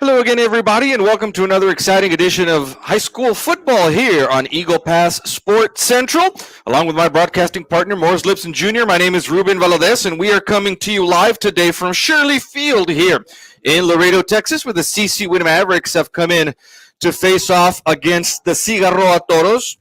Hello again, everybody, and welcome to another exciting edition of high school football here on Eagle Pass Sports Central. Along with my broadcasting partner, Morris Lipson Jr., my name is Ruben Valadez, and we are coming to you live today from Shirley Field here in Laredo, Texas, where the Winn Mavericks have come in to face off against the Cigarroa Toros.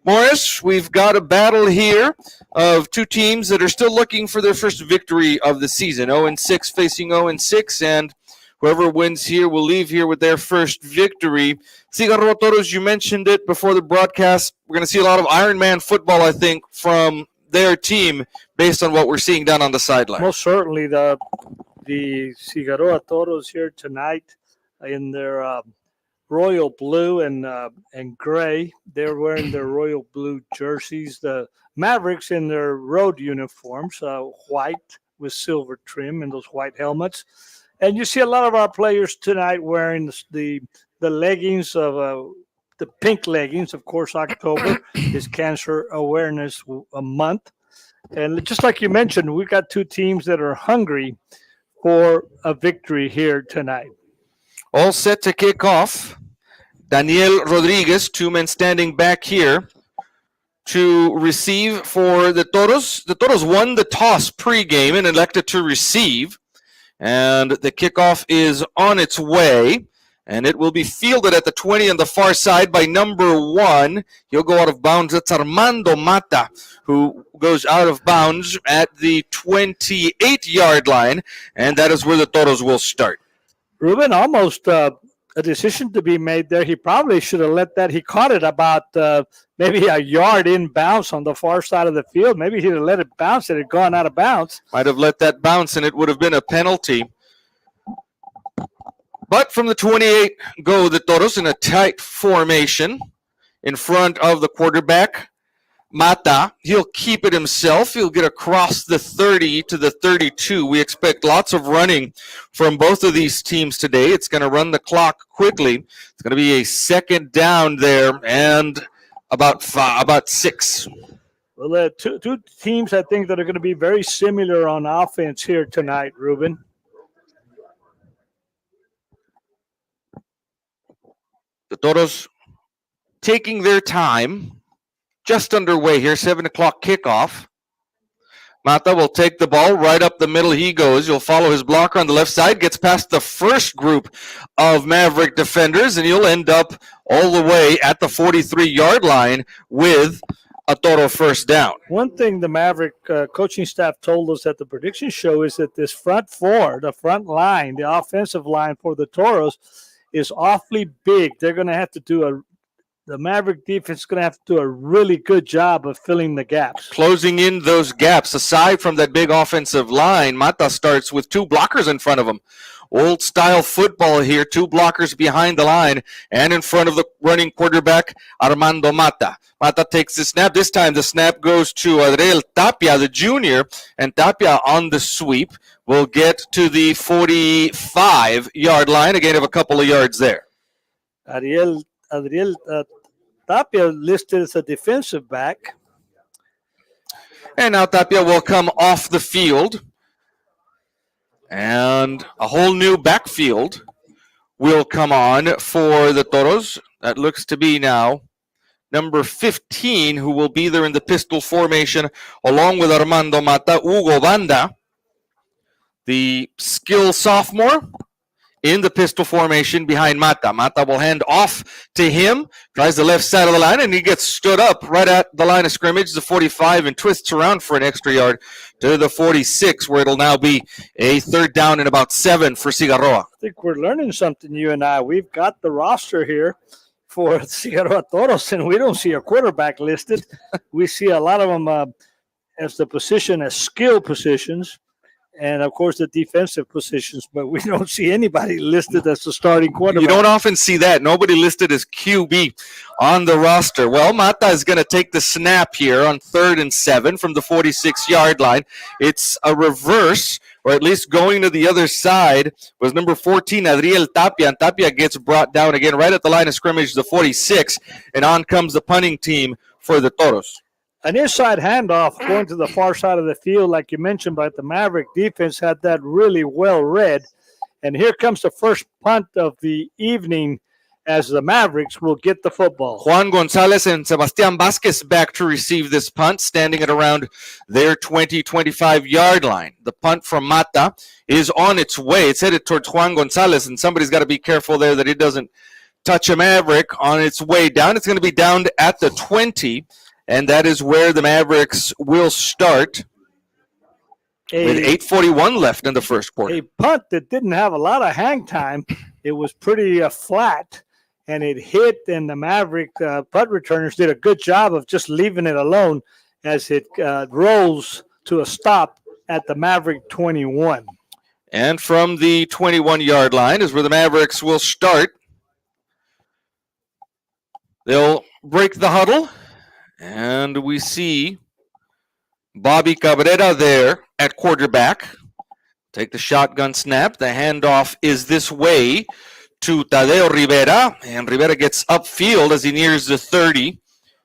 Morris, we've got a battle here of two teams that are still looking for their first victory of the season, 0-6 facing 0-6, and whoever wins here will leave here with their first victory. Cigarroa Toros, you mentioned it before the broadcast. We're going to see a lot of Iron Man football, I think, from their team based on what we're seeing down on the sideline. Most certainly the Cigarroa Toros here tonight in their royal blue and gray. They're wearing their royal blue jerseys. The Mavericks in their road uniforms, white with silver trim and those white helmets. And you see a lot of our players tonight wearing the leggings of the pink leggings. Of course, October is Cancer Awareness Month. And just like you mentioned, we got two teams that are hungry for a victory here tonight. All set to kick off. Daniel Rodriguez, two men standing back here to receive for the Toros. The Toros won the toss pregame and elected to receive. And the kickoff is on its way, and it will be fielded at the 20 on the far side by number 1. He'll go out of bounds. That's Armando Mata, who goes out of bounds at the 28-yard line, and that is where the Toros will start. Ruben, almost a decision to be made there. He probably should have let that. He caught it about maybe a yard in bounds on the far side of the field. Maybe he'd have let it bounce. It had gone out of bounds. Might have let that bounce, and it would have been a penalty. But from the 28 go the Toros in a tight formation in front of the quarterback, Mata. He'll keep it himself. He'll get across the 30 to the 32. We expect lots of running from both of these teams today. It's going to run the clock quickly. It's going to be a second down there and about 6. Well, two teams, I think, that are going to be very similar on offense here tonight, Ruben. The Toros taking their time. Just underway here, 7 o'clock kickoff. Mata will take the ball right up the middle. He goes. You'll follow his blocker on the left side. Gets past the first group of Maverick defenders, and you'll end up all the way at the 43-yard line with a Toro first down. One thing the Maverick coaching staff told us at the prediction show is that this front four, the front line, the offensive line for the Toros is awfully big. They're going to have to do the Maverick defense is going to have to do a really good job of filling the gaps. Closing in those gaps. Aside from that big offensive line, Mata starts with 2 blockers in front of him. Old-style football here, 2 blockers behind the line and in front of the running quarterback, Armando Mata. Mata takes the snap. This time the snap goes to Adriel Tapia, the junior, and Tapia on the sweep will get to the 45-yard line. Again, of a couple of yards there. Adriel Tapia listed as a defensive back. And now Tapia will come off the field. And a whole new backfield will come on for the Toros. That looks to be now number 15, who will be there in the pistol formation, along with Armando Mata, Hugo Banda, the skill sophomore, in the pistol formation behind Mata. Mata will hand off to him, tries the left side of the line, and he gets stood up right at the line of scrimmage, the 45, and twists around for an extra yard to the 46, where it'll now be a third down and about 7 for Cigarroa. I think we're learning something, you and I. We've got the roster here for Cigarroa Toros, and we don't see a quarterback listed. We see a lot of them as the position, as skill positions. And, of course, the defensive positions, but we don't see anybody listed as the starting quarterback. You don't often see that. Nobody listed as QB on the roster. Well, Mata is going to take the snap here on 3rd and 7 from the 46-yard line. It's a reverse, or at least going to the other side, was number 14, Adriel Tapia. And Tapia gets brought down again right at the line of scrimmage, the 46, and on comes the punting team for the Toros. An inside handoff going to the far side of the field, like you mentioned, but the Maverick defense had that really well read. And here comes the first punt of the evening as the Mavericks will get the football. Juan Gonzalez and Sebastian Vasquez back to receive this punt, standing at around their 25-yard line. The punt from Mata is on its way. It's headed towards Juan Gonzalez, and somebody's got to be careful there that it doesn't touch a Maverick on its way down. It's going to be down at the 20, and that is where the Mavericks will start with 8:41 left in the first quarter. A punt that didn't have a lot of hang time. It was pretty flat. And it hit, and the Maverick punt returners did a good job of just leaving it alone as it rolls to a stop at the Maverick 21. And from the 21-yard line is where the Mavericks will start. They'll break the huddle, and we see Bobby Cabrera there at quarterback. Take the shotgun snap. The handoff is this way to Tadeo Rivera, and Rivera gets upfield as he nears the 30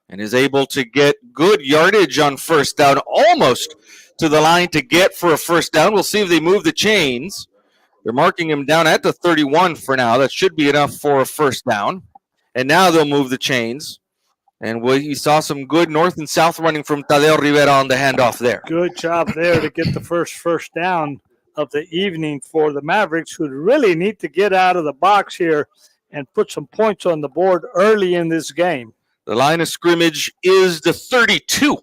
and is able to get good yardage on first down, almost to the line to get for a first down. We'll see if they move the chains. They're marking him down at the 31 for now. That should be enough for a first down. And now they'll move the chains. And we saw some good north and south running from Tadeo Rivera on the handoff there. Good job there to get the first down of the evening for the Mavericks, who really need to get out of the box here and put some points on the board early in this game. The line of scrimmage is the 32.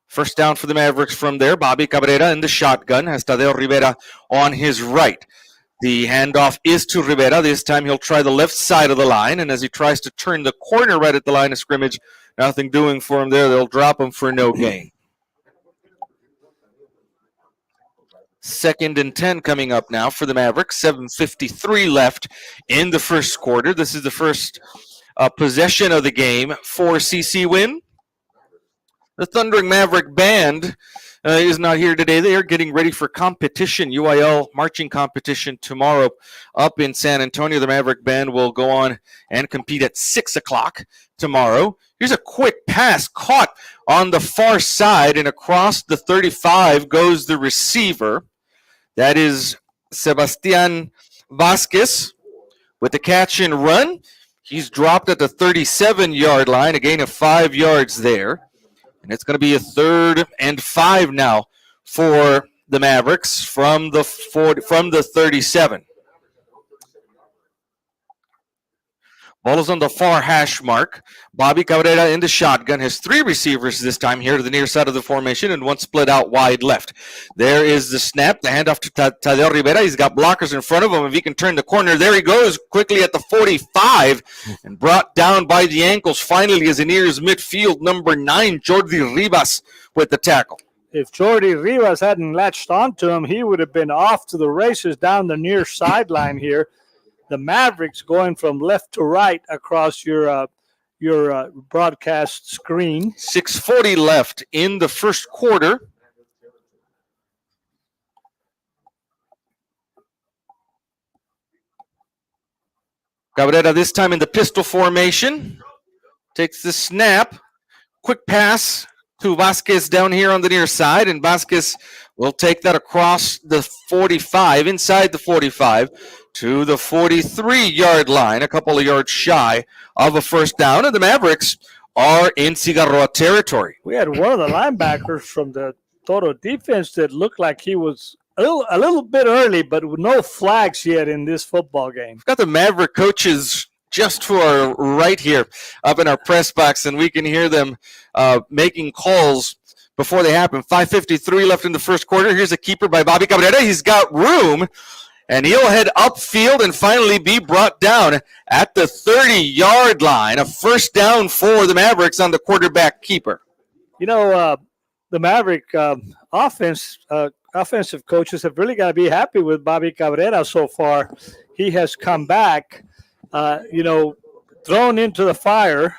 First down for the Mavericks from there. Bobby Cabrera in the shotgun has Tadeo Rivera on his right. The handoff is to Rivera. This time he'll try the left side of the line, and as he tries to turn the corner right at the line of scrimmage, nothing doing for him there. They'll drop him for no gain. 2nd and 10 coming up now for the Mavericks. 7:53 left in the first quarter. This is the first possession of the game for CC Winn. The Thundering Maverick Band is not here today. They are getting ready for competition, UIL marching competition tomorrow up in San Antonio. The Maverick Band will go on and compete at 6 o'clock tomorrow. Here's a quick pass caught on the far side, and across the 35 goes the receiver. That is Sebastian Vasquez with the catch and run. He's dropped at the 37-yard line, a gain of 5 yards there. And it's going to be a 3rd and 5 now for the Mavericks from the 37. Ball is on the far hash mark. Bobby Cabrera in the shotgun has 3 receivers this time here to the near side of the formation and 1 split out wide left. There is the snap, the handoff to Tadeo Rivera. He's got blockers in front of him. If he can turn the corner, there he goes quickly at the 45 and brought down by the ankles finally as he nears midfield. Number 9, Jordi Rivas with the tackle. If Jordi Rivas hadn't latched onto him, he would have been off to the races down the near sideline here. The Mavericks going from left to right across your broadcast screen. 6:40 left in the first quarter. Cabrera this time in the pistol formation. Takes the snap. Quick pass to Vasquez down here on the near side, and Vasquez will take that across the 45, inside the 45, to the 43-yard line, a couple of yards shy of a first down, and the Mavericks are in Cigarroa territory. We had one of the linebackers from the Toro defense that looked like he was a little bit early, but with no flags yet in this football game. We've got the Maverick coaches just to our right here up in our press box, and we can hear them making calls before they happen. 5:53 left in the first quarter. Here's a keeper by Bobby Cabrera. He's got room, and he'll head upfield and finally be brought down at the 30-yard line. A first down for the Mavericks on the quarterback keeper. You know, the Maverick offensive coaches have really got to be happy with Bobby Cabrera so far. He has come back, thrown into the fire,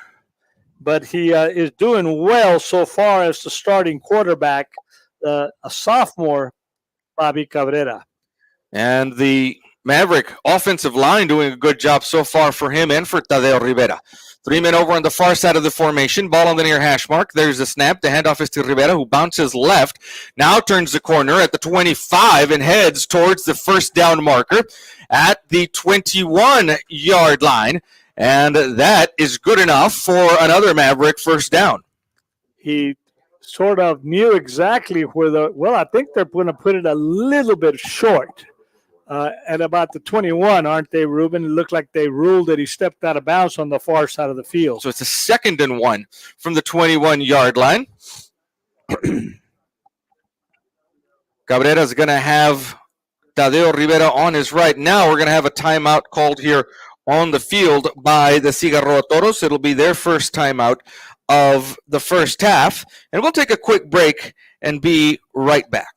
but he is doing well so far as the starting quarterback, a sophomore, Bobby Cabrera. And the Maverick offensive line doing a good job so far for him and for Tadeo Rivera. 3 men over on the far side of the formation. Ball on the near hash mark. There's the snap. The handoff is to Rivera, who bounces left. Now turns the corner at the 25 and heads towards the first down marker at the 21-yard line. And that is good enough for another Maverick first down. He sort of knew exactly where I think they're going to put it a little bit short. At about the 21, aren't they, Ruben? It looked like they ruled that he stepped out of bounds on the far side of the field. So it's a 2nd and 1 from the 21-yard line. Cabrera's going to have Tadeo Rivera on his right. Now we're going to have a timeout called here on the field by the Cigarroa Toros. It'll be their first timeout of the first half. And we'll take a quick break and be right back.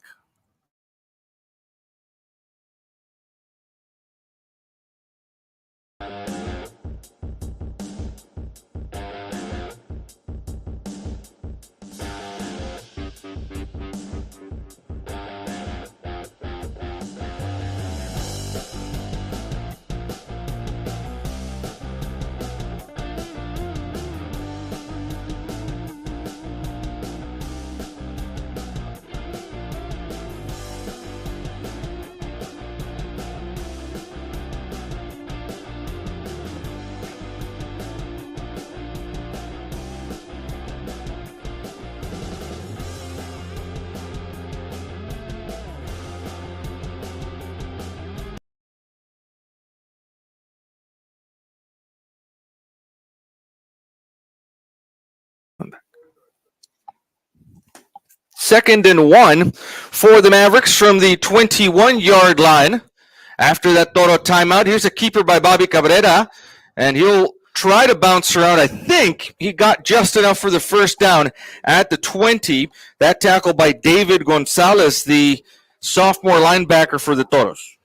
Second and 1 for the Mavericks from the 21-yard line. After that Toro timeout, here's a keeper by Bobby Cabrera, and he'll try to bounce around. I think he got just enough for the first down at the 20. That tackle by David Gonzalez, the sophomore linebacker for the Toros.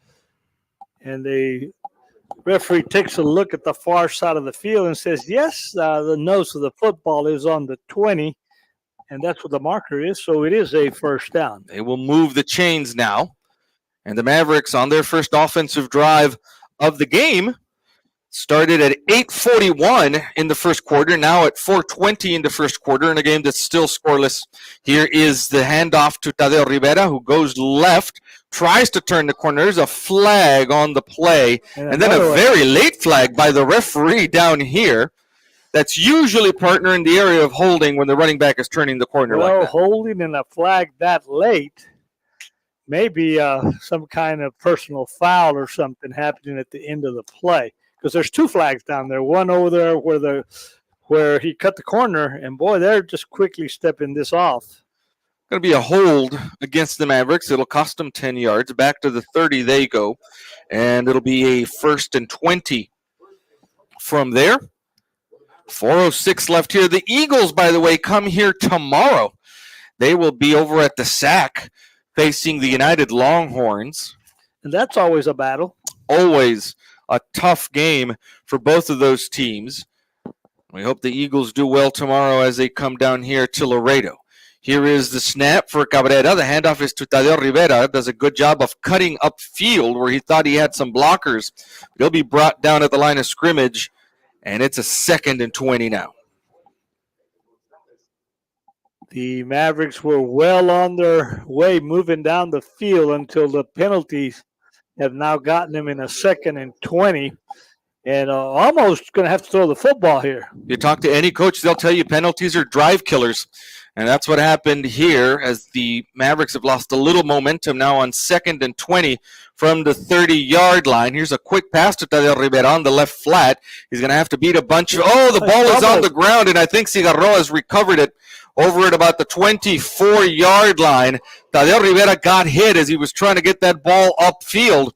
And the referee takes a look at the far side of the field and says, yes, the nose of the football is on the 20. And that's what the marker is, so it is a first down. They will move the chains now. And the Mavericks, on their first offensive drive of the game, started at 8:41 in the first quarter, now at 4:20 in the first quarter, in a game that's still scoreless. Here is the handoff to Tadeo Rivera, who goes left, tries to turn the corner. There's a flag on the play, and then a very late flag by the referee down here. That's usually, partner, in the area of holding when the running back is turning the corner like that. Holding and a flag that late, maybe some kind of personal foul or something happening at the end of the play. Because there's 2 flags down there. One over there where he cut the corner, and boy, they're just quickly stepping this off. Going to be a hold against the Mavericks. It'll cost them 10 yards. Back to the 30 they go, and it'll be a 1st and 20 from there. 4:06 left here. The Eagles, by the way, come here tomorrow. They will be over at the SAC facing the United Longhorns. And that's always a battle. Always a tough game for both of those teams. We hope the Eagles do well tomorrow as they come down here to Laredo. Here is the snap for Cabrera. The handoff is to Tadeo Rivera. Does a good job of cutting upfield where he thought he had some blockers. He'll be brought down at the line of scrimmage, and it's a 2nd and 20 now. The Mavericks were well on their way moving down the field until the penalties have now gotten them in a 2nd and 20. And almost going to have to throw the football here. You talk to any coach, they'll tell you penalties are drive killers. And that's what happened here as the Mavericks have lost a little momentum now on 2nd and 20 from the 30-yard line. Here's a quick pass to Tadeo Rivera on the left flat. He's going to have to beat a bunch of – oh, the ball is on the ground, and I think Cigarroa has recovered it over at about the 24-yard line. Tadeo Rivera got hit as he was trying to get that ball upfield.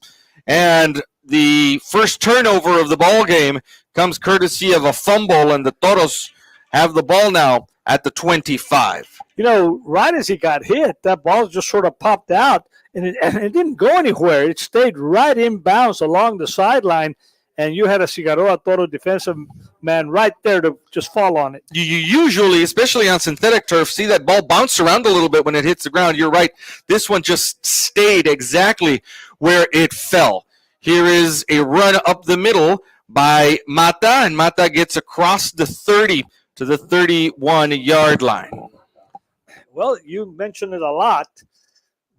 And the first turnover of the ball game comes courtesy of a fumble, and the Toros have the ball now at the 25. You know, right as he got hit, that ball just sort of popped out, and it didn't go anywhere. It stayed right in bounds along the sideline, and you had a Cigarroa Toro defensive man right there to just fall on it. You usually, especially on synthetic turf, see that ball bounce around a little bit when it hits the ground. You're right. This one just stayed exactly where it fell. Here is a run up the middle by Mata, and Mata gets across the 30 to the 31-yard line. Well, you mentioned it a lot.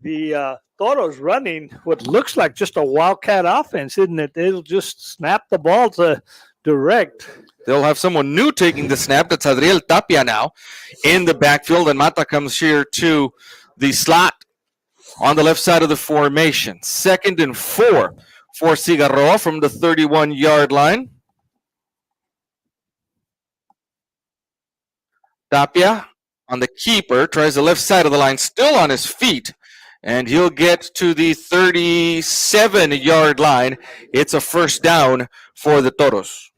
The Toros running what looks like just a wildcat offense, isn't it? They'll just snap the ball to direct. They'll have someone new taking the snap. That's Adriel Tapia now in the backfield, and Mata comes here to the slot on the left side of the formation. 2nd and 4 for Cigarroa from the 31-yard line. Tapia on the keeper, tries the left side of the line, still on his feet, and he'll get to the 37-yard line. It's a first down for the Toros.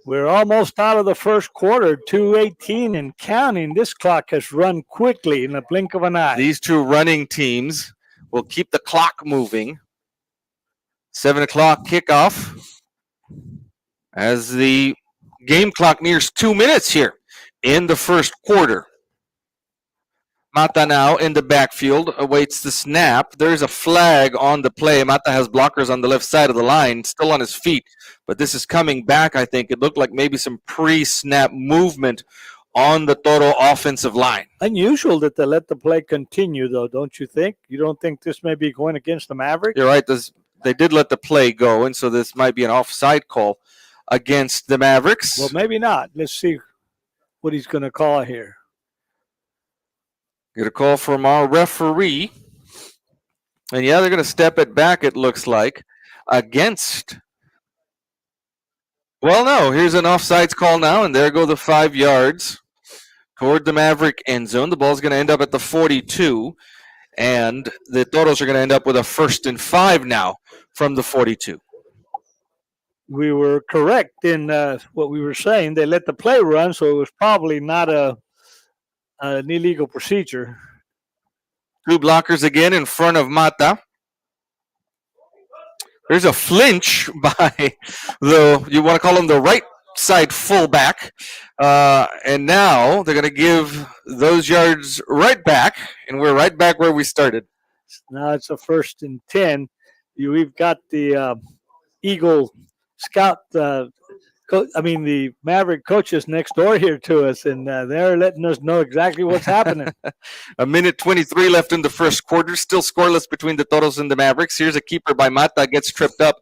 We're almost out of the first quarter, 2:18 and counting. This clock has run quickly in the blink of an eye. These two running teams will keep the clock moving. 7 o'clock kickoff as the game clock nears 2 minutes here in the first quarter. Mata now in the backfield awaits the snap. There's a flag on the play. Mata has blockers on the left side of the line, still on his feet, but this is coming back, I think. It looked like maybe some pre-snap movement on the Toro offensive line. Unusual that they let the play continue, though, don't you think? You don't think this may be going against the Mavericks? You're right. They did let the play go, and so this might be an offside call against the Mavericks. Well, maybe not. Let's see what he's going to call here. Get a call from our referee. And yeah, they're going to step it back, it looks like, against. Well, no, here's an offsides call now, and there go the 5 yards toward the Maverick end zone. The ball's going to end up at the 42, and the Toros are going to end up with a 1st and 5 now from the 42. We were correct in what we were saying. They let the play run, so it was probably not an illegal procedure. 2 blockers again in front of Mata. There's a flinch by you want to call him the right side fullback. And now they're going to give those yards right back, and we're right back where we started. Now it's a 1st and 10. We've got the Eagle Scout, the Maverick coaches next door here to us, and they're letting us know exactly what's happening. 1:23 left in the first quarter, still scoreless between the Toros and the Mavericks. Here's a keeper by Mata, gets tripped up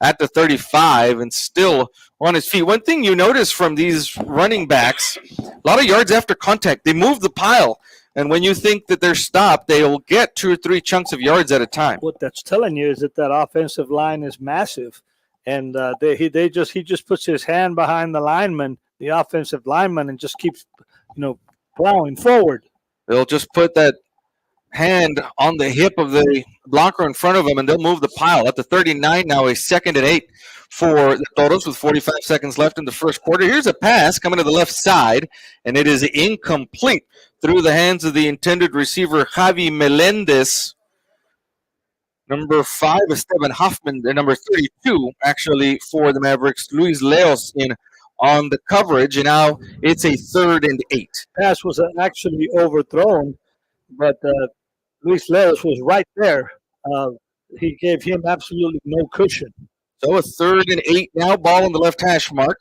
at the 35 and still on his feet. One thing you notice from these running backs, a lot of yards after contact. They move the pile, and when you think that they're stopped, they'll get 2 or 3 chunks of yards at a time. What that's telling you is that offensive line is massive. And he just puts his hand behind the lineman, the offensive lineman, and just keeps, plowing forward. They'll just put that hand on the hip of the blocker in front of him, and they'll move the pile. At the 39 now, a 2nd and 8 for the Toros with 45 seconds left in the first quarter. Here's a pass coming to the left side, and it is incomplete through the hands of the intended receiver, Javi Melendez. Number 5 is Steven Hoffman, and number 32, actually, for the Mavericks, Luis Leos in on the coverage, and now it's a 3rd and 8. Pass was actually overthrown, but Luis Leos was right there. He gave him absolutely no cushion. So a 3rd and 8 now, ball on the left hash mark.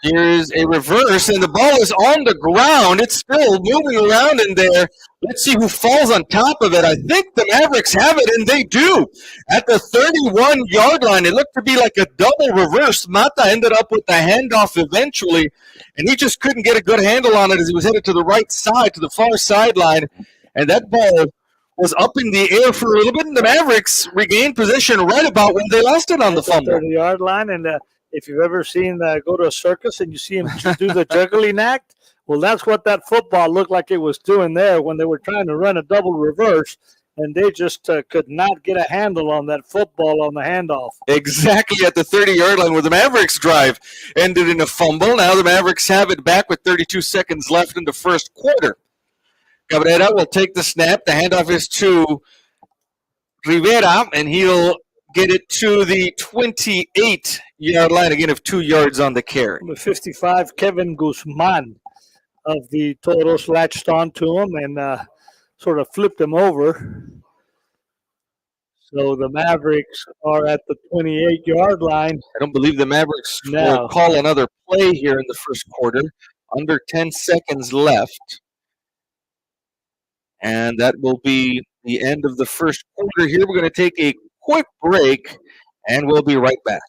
Here's a reverse, and the ball is on the ground. It's still moving around in there. Let's see who falls on top of it. I think the Mavericks have it, and they do. At the 31-yard line, it looked to be like a double reverse. Mata ended up with the handoff eventually, and he just couldn't get a good handle on it as he was headed to the right side, to the far sideline. And that ball was up in the air for a little bit, and the Mavericks regained position right about when they lost it on the fumble. 30-yard line, and if you've ever seen go to a circus and you see him do the juggling act, well, that's what that football looked like it was doing there when they were trying to run a double reverse, and they just could not get a handle on that football on the handoff. Exactly at the 30-yard line where the Mavericks drive ended in a fumble. Now the Mavericks have it back with 32 seconds left in the first quarter. Cabrera will take the snap. The handoff is to Rivera, and he'll get it to the 28-yard line, again, of 2 yards on the carry. Number 55, Kevin Guzman of the Toros latched onto him and sort of flipped him over. So the Mavericks are at the 28-yard line I don't believe the Mavericks will now. call another play here in the first quarter. Under 10 seconds left. And that will be the end of the first quarter here. We're going to take a quick break, and we'll be right back.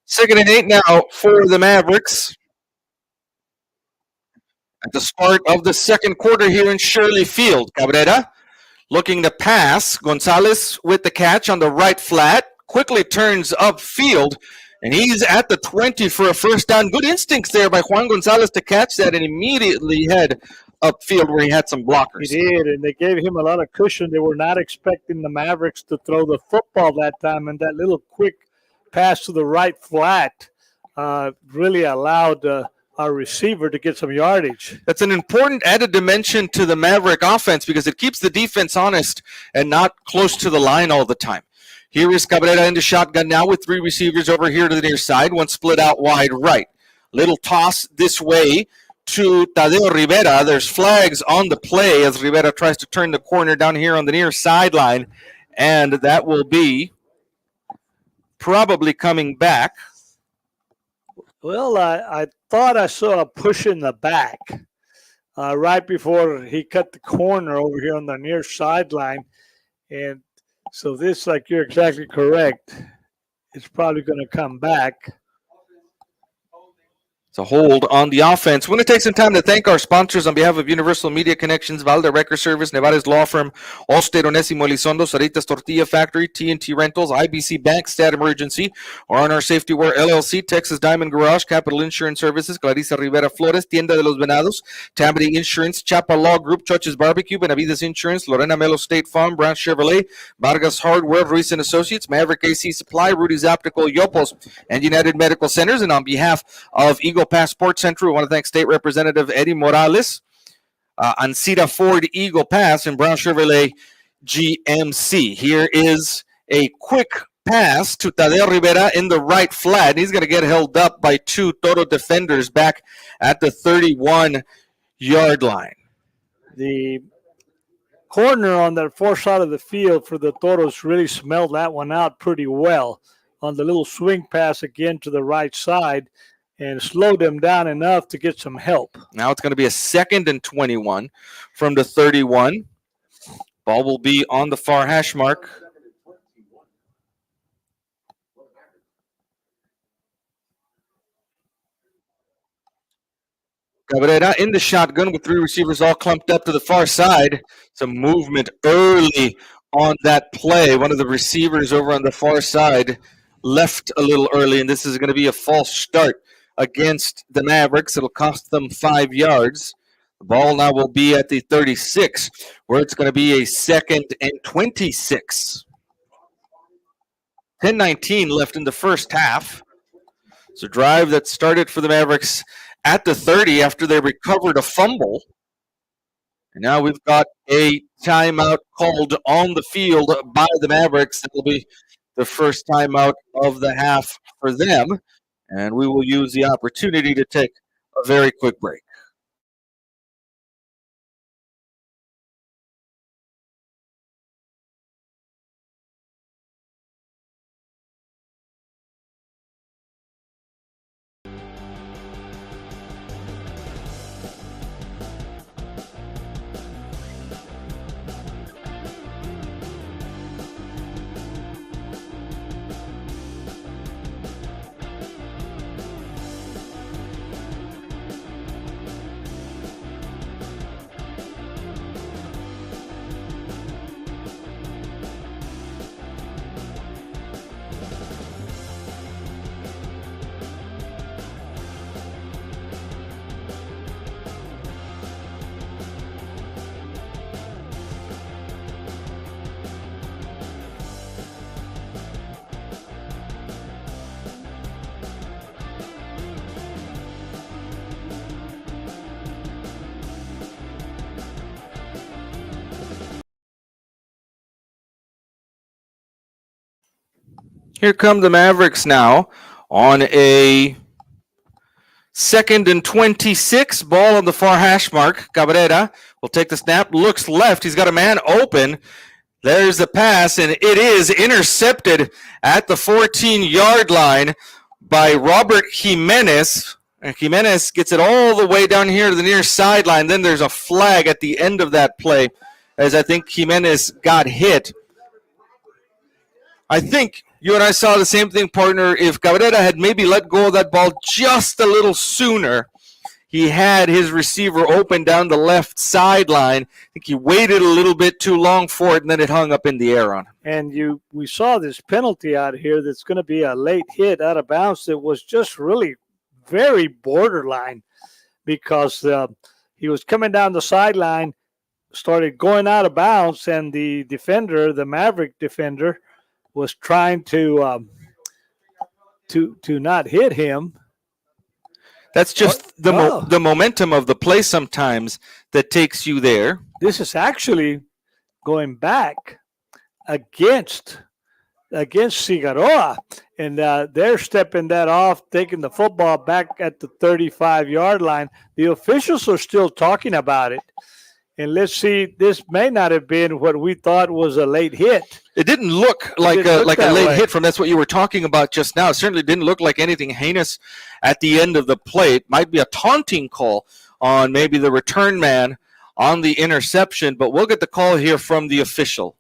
Second and 8 now for the Mavericks. At the start of the second quarter here in Shirley Field. Cabrera looking to pass. Gonzalez with the catch on the right flat. Quickly turns upfield. And he's at the 20 for a first down. Good instincts there by Juan Gonzalez to catch that and immediately head upfield where he had some blockers. He did, and they gave him a lot of cushion. They were not expecting the Mavericks to throw the football that time, and that little quick pass to the right flat really allowed our receiver to get some yardage. That's an important added dimension to the Maverick offense because it keeps the defense honest and not close to the line all the time. Here is Cabrera in the shotgun now with three receivers over here to the near side, one split out wide right. Little toss this way to Tadeo Rivera. There's flags on the play as Rivera tries to turn the corner down here on the near sideline, and that will be probably coming back. Well, I thought I saw a push in the back right before he cut the corner over here on the near sideline. And so this, like you're exactly correct, it's probably going to come back. It's a hold on the offense. We're going to take some time to thank our sponsors on behalf of Universal Media Connections, Valde Record Service, Nevares Law Firm, Allstate Onésimo Elizondo, Saritas Tortilla Factory, TNT Rentals, IBC Bank, Stat Emergency, R&R Safety Wear LLC, Texas Diamond Garage, Capital Insurance Services, Clarissa Rivera Flores, Tienda de los Venados, Tammany Insurance, Chapa Law Group, Choches Barbecue, Benavides Insurance, Lorena Melo State Farm, Branch Chevrolet, Vargas Hardware, Ruiz and Associates, Maverick AC Supply, Rudy's Optical, Yopos, and United Medical Centers. And on behalf of Eagle Pass Sports Central, we want to thank State Representative Eddie Morales, Ancira Ford Eagle Pass, and Brown Chevrolet GMC. Here is a quick pass to Tadeo Rivera in the right flat. And he's going to get held up by two Toro defenders back at the 31-yard line. The corner on the far side of the field for the Toros really smelled that one out pretty well on the little swing pass again to the right side, and slowed them down enough to get some help. Now it's going to be a 2nd and 21 from the 31. Ball will be on the far hash mark. Cabrera in the shotgun with three receivers all clumped up to the far side. Some movement early on that play. One of the receivers over on the far side left a little early, and this is going to be a false start against the Mavericks. It'll cost them 5 yards. The ball now will be at the 36, where it's going to be a 2nd and 26. 10:19 left in the first half. It's a drive that started for the Mavericks at the 30 after they recovered a fumble. And now we've got a timeout called on the field by the Mavericks. That will be the first timeout of the half for them. And we will use the opportunity to take a very quick break. Here come the Mavericks now on a 2nd and 26. Ball on the far hash mark. Cabrera will take the snap, looks left. He's got a man open. There's the pass, and it is intercepted at the 14-yard line by Robert Jimenez. And Jimenez gets it all the way down here to the near sideline. Then there's a flag at the end of that play, as I think Jimenez got hit. I think you and I saw the same thing, partner. If Cabrera had maybe let go of that ball just a little sooner, he had his receiver open down the left sideline. I think he waited a little bit too long for it, and then it hung up in the air on him. And we saw this penalty out here that's going to be a late hit out of bounds that was just really very borderline, because he was coming down the sideline, started going out of bounds, and the defender, the Maverick defender, was trying to not hit him. That's just the momentum of the play sometimes that takes you there. This is actually going back against Cigarroa, and they're stepping that off, taking the football back at the 35-yard line. The officials are still talking about it. And let's see, this may not have been what we thought was a late hit. It didn't look like a late hit from that's what you were talking about just now. It certainly didn't look like anything heinous at the end of the play. It might be a taunting call on maybe the return man on the interception, but we'll get the call here from the official.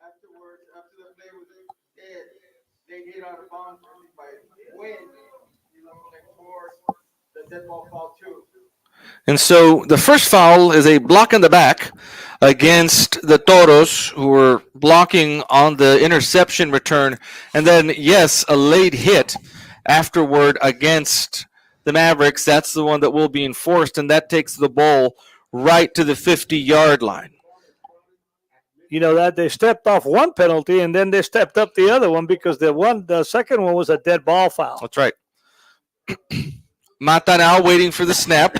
After the play was dead, they hit out of bounds by Winn, for the dead ball foul too. And so the first foul is a block in the back against the Toros, who were blocking on the interception return. And then, yes, a late hit afterward against the Mavericks. That's the one that will be enforced, and that takes the ball right to the 50-yard line. You know that they stepped off one penalty, and then they stepped up the other one, because the second one was a dead ball foul. That's right. Mata now waiting for the snap.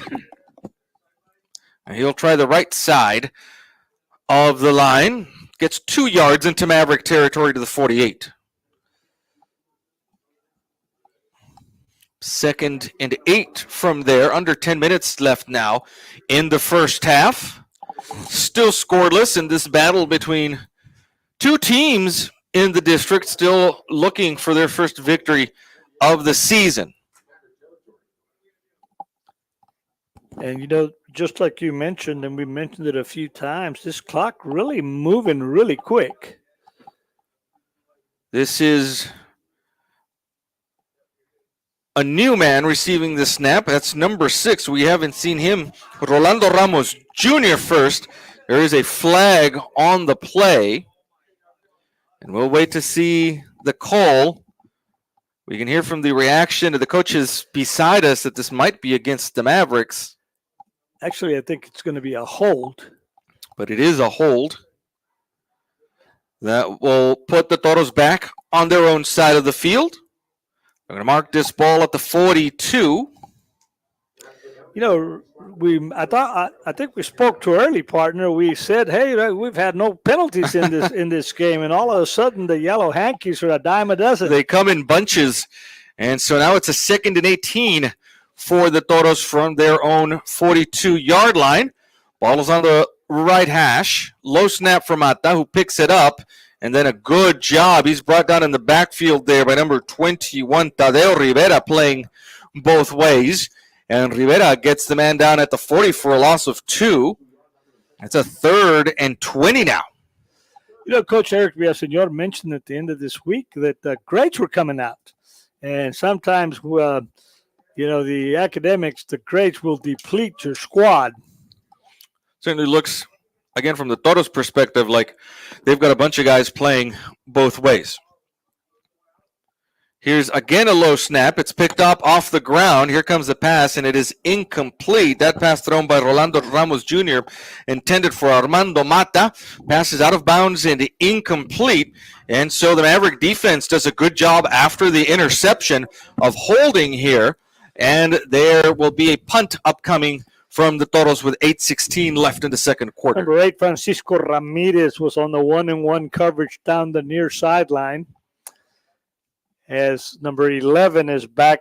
And he'll try the right side of the line. Gets 2 yards into Maverick territory to the 48. 2nd and 8 from there. Under 10 minutes left now in the first half. Still scoreless in this battle between two teams in the district, still looking for their first victory of the season. And, just like you mentioned, and we mentioned it a few times, this clock really moving really quick. This is a new man receiving the snap. That's number 6. We haven't seen him. Rolando Ramos Jr. first. There is a flag on the play. And we'll wait to see the call. We can hear from the reaction of the coaches beside us that this might be against the Mavericks. Actually, I think it's going to be a hold. But it is a hold. That will put the Toros back on their own side of the field. We're going to mark this ball at the 42. I think we spoke too early, partner. We said, hey, we've had no penalties in this game, and all of a sudden the yellow hankies are a dime a dozen. They come in bunches, and so now it's a 2nd and 18 for the Toros from their own 42-yard line. Ball is on the right hash. Low snap from Mata, who picks it up, and then a good job. He's brought down in the backfield there by number 21, Tadeo Rivera, playing both ways. And Rivera gets the man down at the 40 for a loss of 2. It's a 3rd and 20 now. Coach Eric Villaseñor mentioned at the end of this week that grades were coming out. And sometimes, the academics, the grades will deplete your squad. Certainly looks, again, from the Toros' perspective, like they've got a bunch of guys playing both ways. Here's again a low snap. It's picked up off the ground. Here comes the pass, and it is incomplete. That pass thrown by Rolando Ramos Jr., intended for Armando Mata. Pass is out of bounds and incomplete. And so the Maverick defense does a good job after the interception of holding here. And there will be a punt upcoming from the Toros with 8:16 left in the second quarter. Number 8, Francisco Ramirez, was on the 1-and-1 coverage down the near sideline. As number 11 is back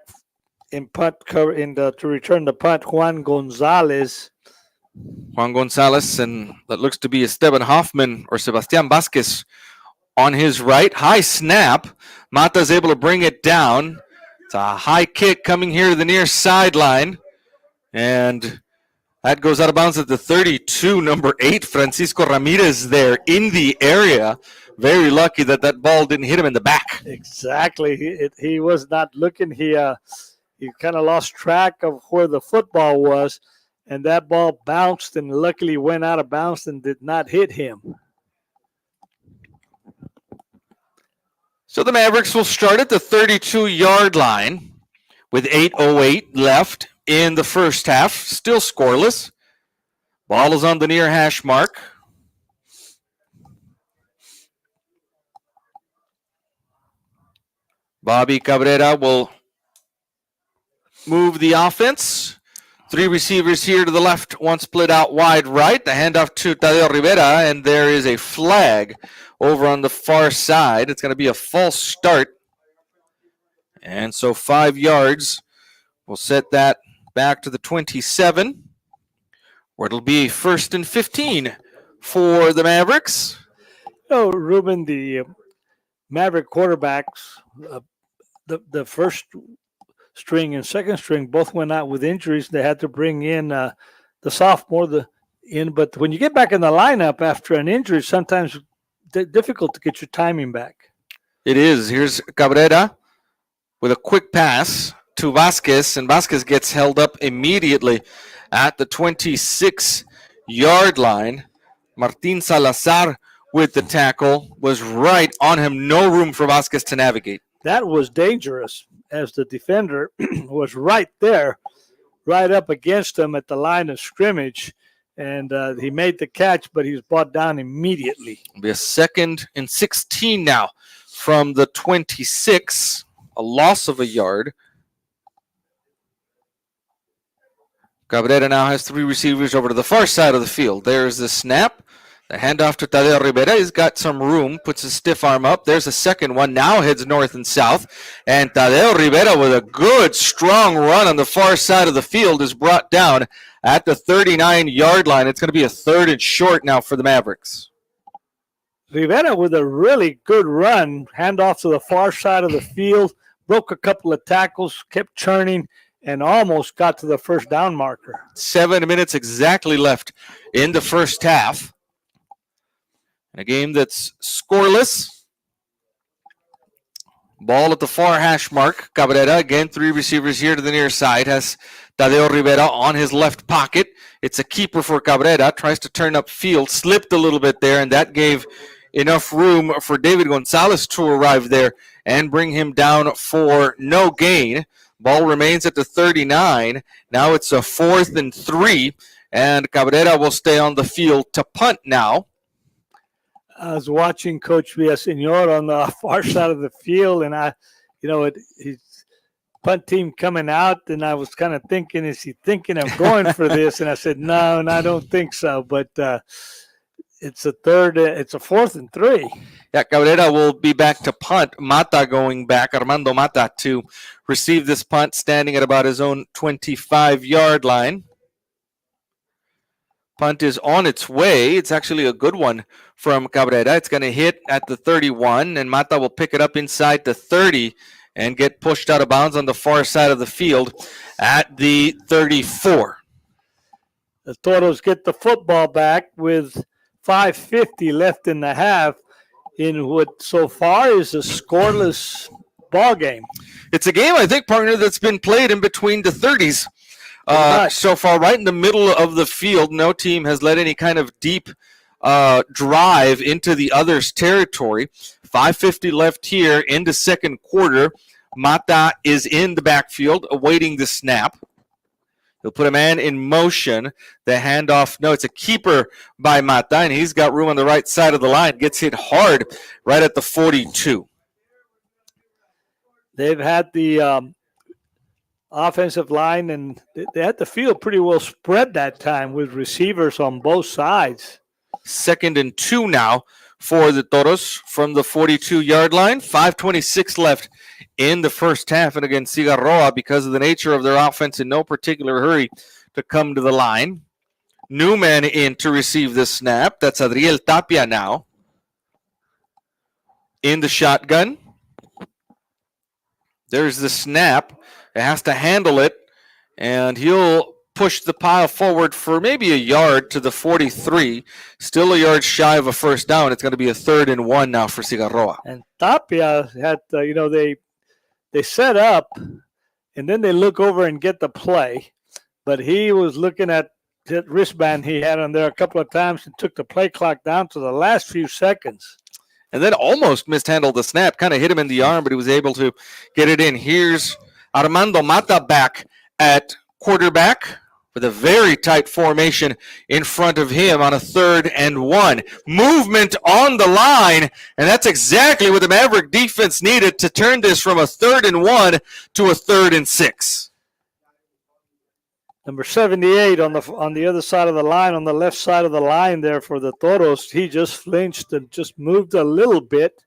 in punt cover to return the punt, Juan Gonzalez. Juan Gonzalez, and that looks to be Esteban Hoffman or Sebastian Vasquez on his right. High snap. Mata's able to bring it down. It's a high kick coming here to the near sideline. And that goes out of bounds at the 32. Number 8, Francisco Ramirez there in the area. Very lucky that that ball didn't hit him in the back. Exactly. He was not looking. He kind of lost track of where the football was, and that ball bounced and luckily went out of bounds and did not hit him. So the Mavericks will start at the 32-yard line with 8:08 left in the first half. Still scoreless. Ball is on the near hash mark. Bobby Cabrera will move the offense. 3 receivers here to the left, one split out wide right. The handoff to Tadeo Rivera, and there is a flag over on the far side. It's going to be a false start. And so 5 yards. We'll set that back to the 27, where it'll be 1st and 15 for the Mavericks. Oh, Ruben, the Maverick quarterbacks, the first string and second string both went out with injuries. They had to bring in the sophomore in. But when you get back in the lineup after an injury, sometimes it's difficult to get your timing back. It is. Here's Cabrera with a quick pass to Vasquez, and Vasquez gets held up immediately at the 26-yard line. Martin Salazar with the tackle was right on him. No room for Vasquez to navigate. That was dangerous, as the defender was right there, right up against him at the line of scrimmage, and he made the catch, but he was brought down immediately. It'll be a 2nd and 16 now from the 26, a loss of a yard. Cabrera now has 3 receivers over to the far side of the field. There's the snap. The handoff to Tadeo Rivera. He's got some room, puts his stiff arm up. There's a second one. Now heads north and south. And Tadeo Rivera, with a good, strong run on the far side of the field, is brought down at the 39-yard line. It's going to be a 3rd and short now for the Mavericks. Rivera with a really good run, handoff to the far side of the field, broke a couple of tackles, kept churning, and almost got to the first down marker. 7 minutes exactly left in the first half. A game that's scoreless. Ball at the far hash mark. Cabrera, again, 3 receivers here to the near side. Has Tadeo Rivera on his left pocket. It's a keeper for Cabrera. Tries to turn up field. Slipped a little bit there, and that gave enough room for David Gonzalez to arrive there and bring him down for no gain. Ball remains at the 39. Now it's a 4th and 3, and Cabrera will stay on the field to punt now. I was watching Coach Villaseñor on the far side of the field, and his punt team coming out, and I was kind of thinking, is he thinking of going for this? And I said, no, I don't think so. But it's a 4th and 3. Yeah, Cabrera will be back to punt. Mata going back, Armando Mata, to receive this punt, standing at about his own 25-yard line. Punt is on its way. It's actually a good one from Cabrera. It's going to hit at the 31, and Mata will pick it up inside the 30 and get pushed out of bounds on the far side of the field at the 34. The Toros get the football back with 5:50 left in the half in what so far is a scoreless ball game. It's a game, I think, partner, that's been played in between the 30s. So far, right in the middle of the field. No team has led any kind of deep drive into the other's territory. 5:50 left here in the second quarter. Mata is in the backfield awaiting the snap. He'll put a man in motion. The handoff, no, it's a keeper by Mata, and he's got room on the right side of the line. Gets hit hard right at the 42. They've had the offensive line, and they had the field pretty well spread that time with receivers on both sides. 2nd and 2 now for the Toros from the 42-yard line. 5:26 left in the first half. And again, Cigarroa, because of the nature of their offense, in no particular hurry to come to the line. New man in to receive the snap. That's Adriel Tapia now in the shotgun. There's the snap. It has to handle it, and he'll push the pile forward for maybe a yard to the 43. Still a yard shy of a first down. It's going to be a 3rd and 1 now for Cigarroa. And Tapia had, they set up, and then they look over and get the play. But he was looking at that wristband he had on there a couple of times and took the play clock down to the last few seconds. And then almost mishandled the snap. Kind of hit him in the arm, but he was able to get it in. Here's Armando Mata back at quarterback with a very tight formation in front of him on a 3rd and 1. Movement on the line, and that's exactly what the Maverick defense needed to turn this from a 3rd and 1 to a 3rd and 6. Number 78 on the other side of the line, on the left side of the line there for the Toros, he just flinched and just moved a little bit.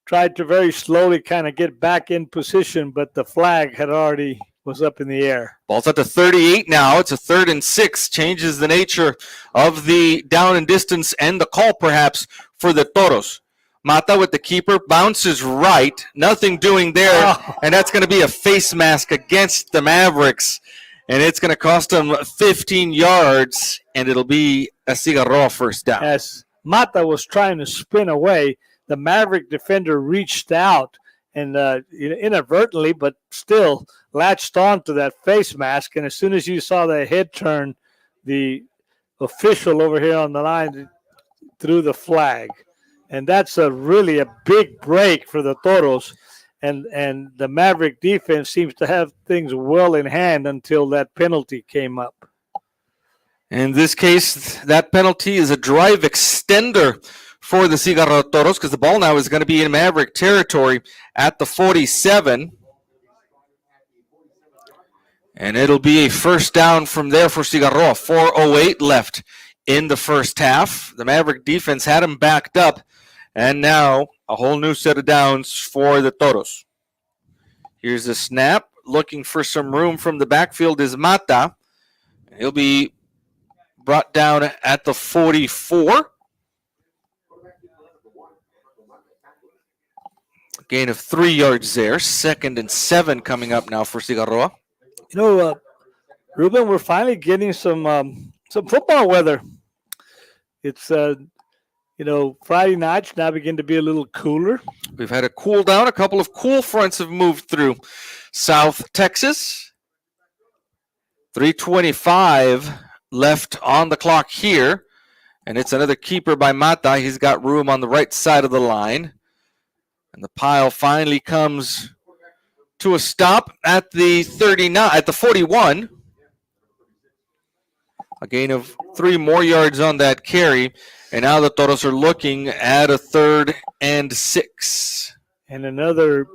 Tried to very slowly kind of get back in position, but the flag had already was up in the air. Ball's at the 38 now. It's a 3rd and 6. Changes the nature of the down and distance and the call perhaps for the Toros. Mata with the keeper, bounces right. Nothing doing there, and that's going to be a face mask against the Mavericks. And it's going to cost them 15 yards, and it'll be a Cigarroa first down. As Mata was trying to spin away, the Maverick defender reached out and inadvertently, but still latched on to that face mask. And as soon as you saw the head turn, the official over here on the line threw the flag. And that's really a big break for the Toros. And the Maverick defense seems to have things well in hand until that penalty came up. In this case, that penalty is a drive extender for the Cigarroa Toros because the ball now is going to be in Maverick territory at the 47. And it'll be a first down from there for Cigarroa. 4:08 left in the first half. The Maverick defense had him backed up. And now a whole new set of downs for the Toros. Here's the snap. Looking for some room from the backfield is Mata. He'll be brought down at the 44. Gain of 3 yards there. 2nd and 7 coming up now for Cigarroa. Ruben, we're finally getting some football weather. It's Friday nights now begin to be a little cooler. We've had a cool down. A couple of cool fronts have moved through South Texas. 3:25 left on the clock here. And it's another keeper by Mata. He's got room on the right side of the line. And the pile finally comes to a stop at the 39, at the 41. A gain of 3 more yards on that carry. And now the Toros are looking at a 3rd and 6. And another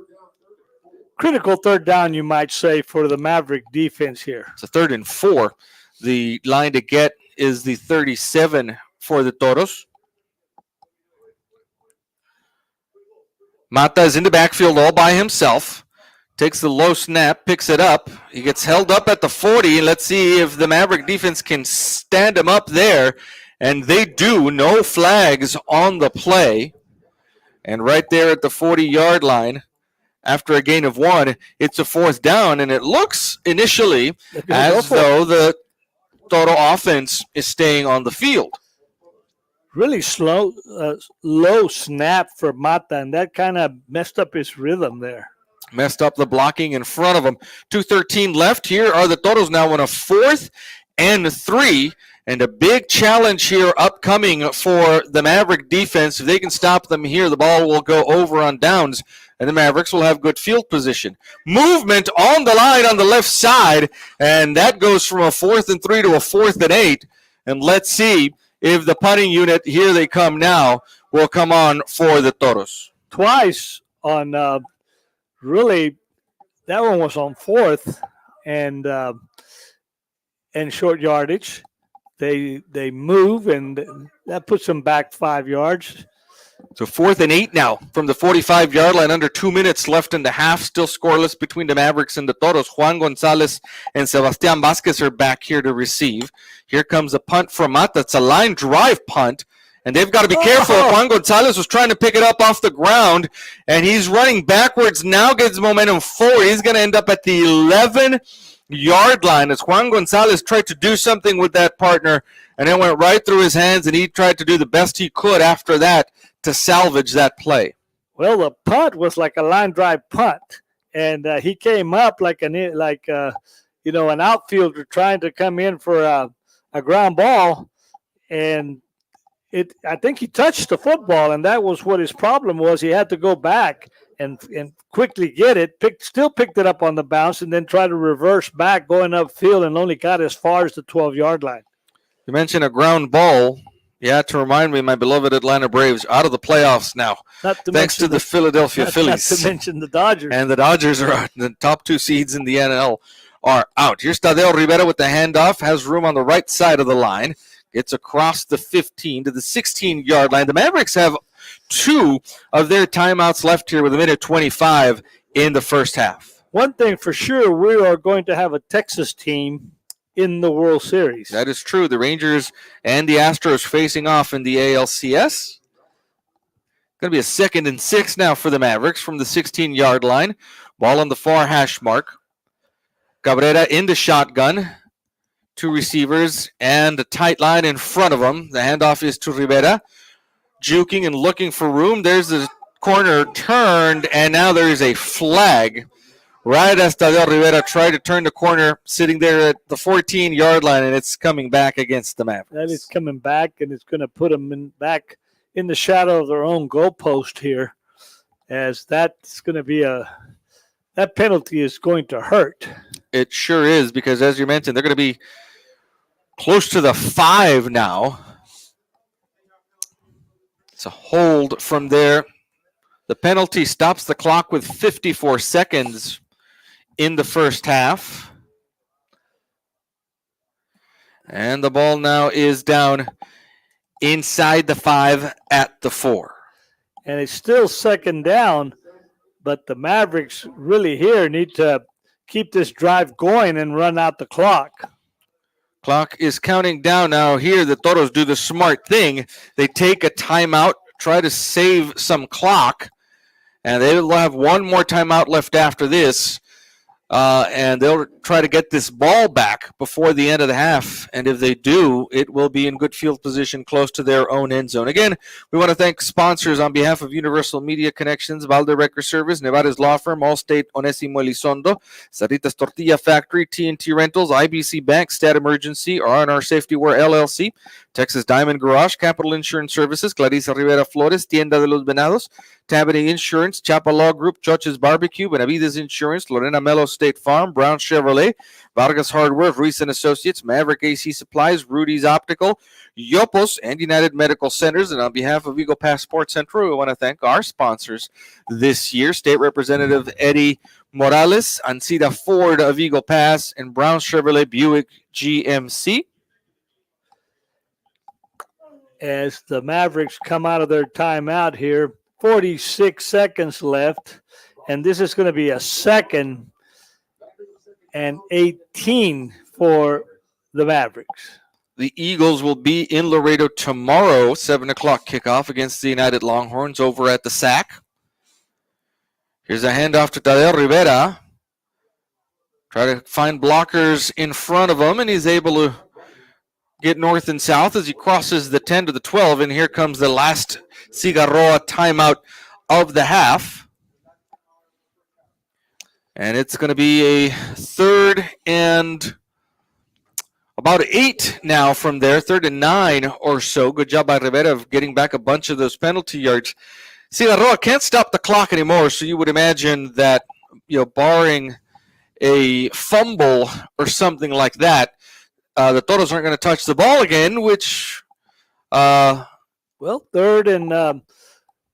critical 3rd down, you might say, for the Maverick defense here. It's a 3rd and 4. The line to get is the 37 for the Toros. Mata is in the backfield all by himself. Takes the low snap, picks it up. He gets held up at the 40. Let's see if the Maverick defense can stand him up there. And they do. No flags on the play. And right there at the 40-yard line, after a gain of 1, it's a 4th down. And it looks initially as though the Toro offense is staying on the field. Really slow, low snap for Mata, and that kind of messed up his rhythm there. Messed up the blocking in front of him. 2:13 left. Here are the Toros now on a 4th and 3. And a big challenge here upcoming for the Maverick defense. If they can stop them here, the ball will go over on downs, and the Mavericks will have good field position. Movement on the line on the left side, and that goes from a 4th and 3 to a 4th and 8. And let's see if the punting unit, here they come now, will come on for the Toros. Twice on, really, that one was on 4th. and short yardage. They move, and that puts them back 5 yards. So 4th and 8 now from the 45-yard line. Under 2 minutes left in the half. Still scoreless between the Mavericks and the Toros. Juan Gonzalez and Sebastian Vasquez are back here to receive. Here comes a punt from Mata. It's a line drive punt. And they've got to be careful. Juan Gonzalez was trying to pick it up off the ground. And he's running backwards. Now gets momentum forward. He's going to end up at the 11-yard line as Juan Gonzalez tried to do something with that partner. And it went right through his hands. And he tried to do the best he could after that to salvage that play. Well, the punt was like a line drive punt, and he came up like an outfielder trying to come in for a ground ball, and I think he touched the football, and that was what his problem was. He had to go back and quickly get it, still picked it up on the bounce, and then try to reverse back going upfield, and only got as far as the 12-yard line. You mentioned a ground ball. Yeah, to remind me, my beloved Atlanta Braves out of the playoffs now, thanks to the Philadelphia Phillies. Not to mention the Dodgers. And the Dodgers are out. The top 2 seeds in the NL are out. Here's Tadeo Rivera with the handoff, has room on the right side of the line, gets across the 15 to the 16-yard line. The Mavericks have 2 of their timeouts left here with 1:25 in the first half. One thing for sure, we are going to have a Texas team in the World Series. That is true. The Rangers and the Astros facing off in the ALCS. Going to be a 2nd and 6 now for the Mavericks from the 16-yard line. Ball on the far hash mark. Cabrera in the shotgun. 2 receivers and a tight line in front of them. The handoff is to Rivera. Juking and looking for room. There's the corner turned, and now there is a flag. Right as Tadeo Rivera tried to turn the corner, sitting there at the 14-yard line, and it's coming back against the Mavericks. That is coming back, and it's going to put them back in the shadow of their own goalpost here, as that's going to be that penalty is going to hurt. It sure is, because as you mentioned, they're going to be close to the 5 now. It's a hold from there. The penalty stops the clock with 54 seconds in the first half. And the ball now is down inside the 5 at the 4. And it's still 2nd down, but the Mavericks really here need to keep this drive going and run out the clock. Clock is counting down now. Here the Toros do the smart thing. They take a timeout, try to save some clock, and they will have one more timeout left after this. And they'll try to get this ball back before the end of the half. And if they do, it will be in good field position close to their own end zone. Again, we want to thank sponsors on behalf of Universal Media Connections, Valde Record Service, Nevares Law Firm, Allstate, Onesimo Elizondo, Sarita's Tortilla Factory, TNT Rentals, IBC Bank, Stat Emergency, R&R Safety Wear LLC, Texas Diamond Garage, Capital Insurance Services, Clarissa Rivera Flores, Tienda de los Venados, Tabanning Insurance, Chapa Law Group, Choches Barbecue, Benavides Insurance, Lorena Mello State Farm, Brown Chevrolet, Vargas Hardware, Ruiz & Associates, Maverick AC Supplies, Rudy's Optical, Yopos, and United Medical Centers. And on behalf of Eagle Pass Sports Central, we want to thank our sponsors this year, State Representative Eddie Morales, Ancida Ford of Eagle Pass, and Brown Chevrolet Buick GMC. As the Mavericks come out of their timeout here, 46 seconds left, and this is going to be a 2nd and 18 for the Mavericks. The Eagles will be in Laredo tomorrow, 7 o'clock kickoff against the United Longhorns over at the SAC. Here's a handoff to Tadeo Rivera. Try to find blockers in front of him, and he's able to get north and south as he crosses the 10 to the 12, and here comes the last Cigarroa timeout of the half. And it's going to be a 3rd and about 8 now from there, 3rd and 9 or so. Good job by Rivera of getting back a bunch of those penalty yards. Cigarroa can't stop the clock anymore, so you would imagine that, barring a fumble or something like that, the Toros aren't going to touch the ball again, which... Well, 3rd and...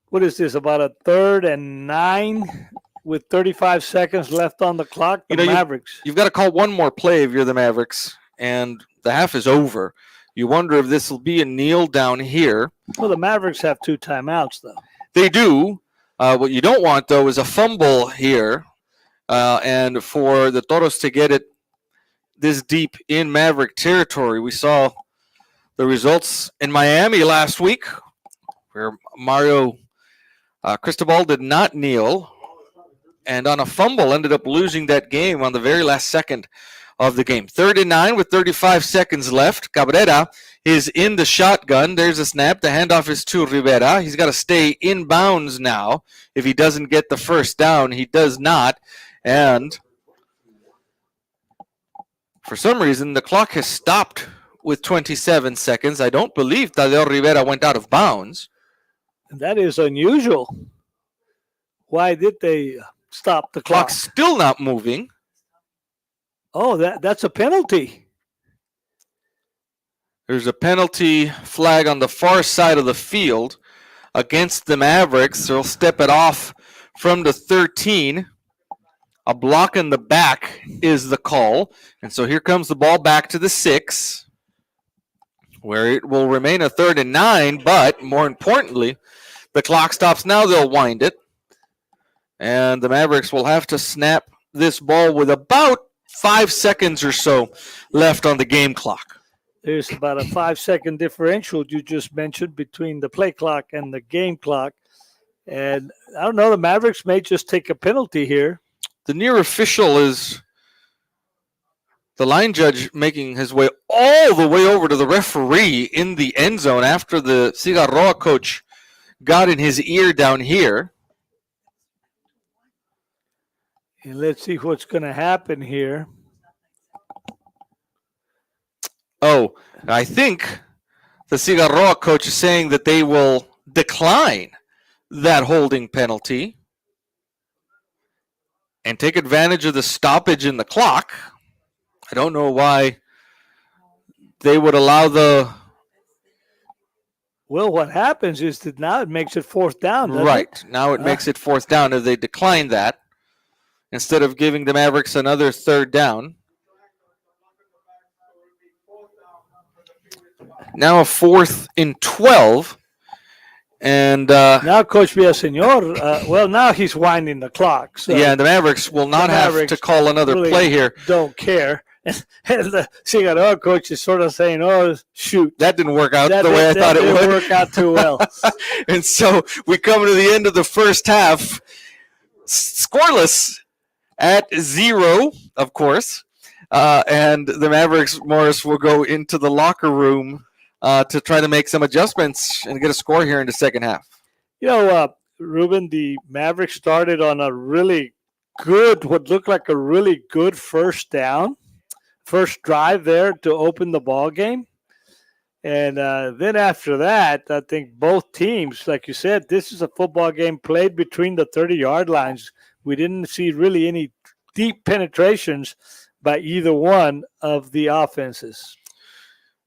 what is this, about a 3rd and 9 with 35 seconds left on the clock. The Mavericks. You've got to call one more play if you're the Mavericks, and the half is over. You wonder if this will be a kneel down here. Well, the Mavericks have 2 timeouts, though. They do. What you don't want, though, is a fumble here, and for the Toros to get it this deep in Maverick territory. We saw the results in Miami last week, where Mario Cristobal did not kneel, and on a fumble ended up losing that game on the very last second of the game. 3rd and 9 with 35 seconds left. Cabrera is in the shotgun. There's a snap. The handoff is to Rivera. He's got to stay in bounds now. If he doesn't get the first down, he does not. And for some reason, the clock has stopped with 27 seconds. I don't believe Tadeo Rivera went out of bounds. That is unusual. Why did they stop the clock? Clock's still not moving. Oh, that's a penalty. There's a penalty flag on the far side of the field against the Mavericks. They'll step it off from the 13. A block in the back is the call. And so here comes the ball back to the 6, where it will remain a 3rd and 9. But more importantly, the clock stops now. They'll wind it. And the Mavericks will have to snap this ball with about 5 seconds or so left on the game clock. There's about a 5-second differential you just mentioned between the play clock and the game clock. And I don't know, the Mavericks may just take a penalty here. The near official is the line judge making his way all the way over to the referee in the end zone after the Cigarroa coach got in his ear down here. And let's see what's going to happen here. Oh, I think the Cigarroa coach is saying that they will decline that holding penalty and take advantage of the stoppage in the clock. I don't know why they would allow the... Well, what happens is that now it makes it 4th down, doesn't Right. it? Now it makes it 4th down if they decline that instead of giving the Mavericks another 3rd down. Now a 4th and 12. And now Coach Villaseñor, well, now he's winding the clock. So yeah, the Mavericks will not have to call another really play here. Don't care. And the Cigarroa coach is sort of saying, oh, shoot. That didn't work out the way I thought it would. That didn't work out too well. And so we come to the end of the first half, scoreless at 0, of course. And the Mavericks, Morris, will go into the locker room to try to make some adjustments and get a score here in the second half. You know, Ruben, the Mavericks started on a really good, what looked like a really good first drive there to open the ball game. And then after that, I think both teams, like you said, this is a football game played between the 30-yard lines. We didn't see really any deep penetrations by either one of the offenses.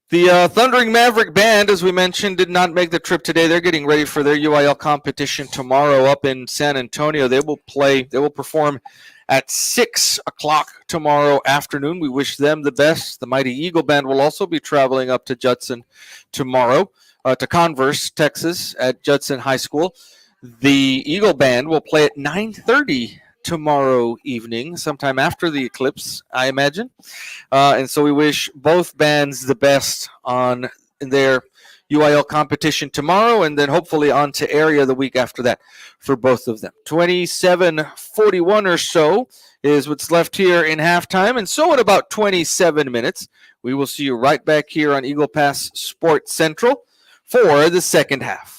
The Thundering Maverick Band, as we mentioned, did not make the trip today. They're getting ready for their UIL competition tomorrow up in San Antonio. They will perform at 6 o'clock tomorrow afternoon. We wish them the best. The Mighty Eagle Band will also be traveling up to Judson tomorrow, to Converse, Texas, at Judson High School. The Eagle Band will play at 9:30 tomorrow evening, sometime after the eclipse, I imagine. And so we wish both bands the best on their UIL competition tomorrow, and then hopefully on to area the week after that for both of them. 27:41 or so is what's left here in halftime. And so in about 27 minutes, we will see you right back here on Eagle Pass Sports Central for the second half.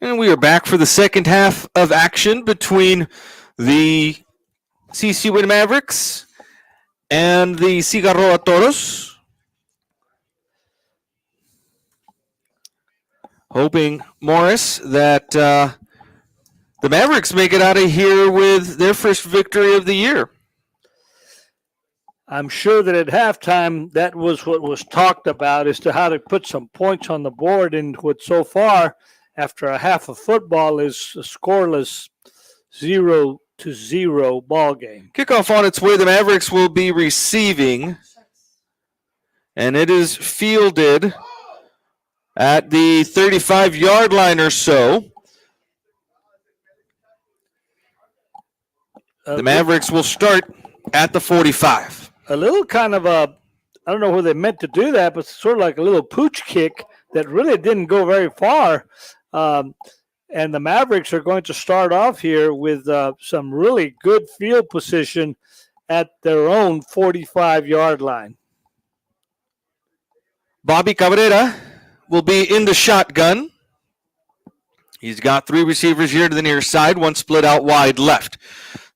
And we are back for the second half of action between the CC Winn Mavericks and the Cigarroa Toros. Hoping, Morris, that the Mavericks make it out of here with their first victory of the year. I'm sure that at halftime, that was what was talked about as to how to put some points on the board. And what so far, after a half of football, is a scoreless 0-0 ball game. Kickoff on its way. The Mavericks will be receiving, and it is fielded at the 35-yard line or so. The Mavericks will start at the 45. A little kind of I don't know where they meant to do that, but sort of like a little pooch kick that really didn't go very far. And the Mavericks are going to start off here with some really good field position at their own 45-yard line. Bobby Cabrera will be in the shotgun. He's got three receivers here to the near side, one split out wide left.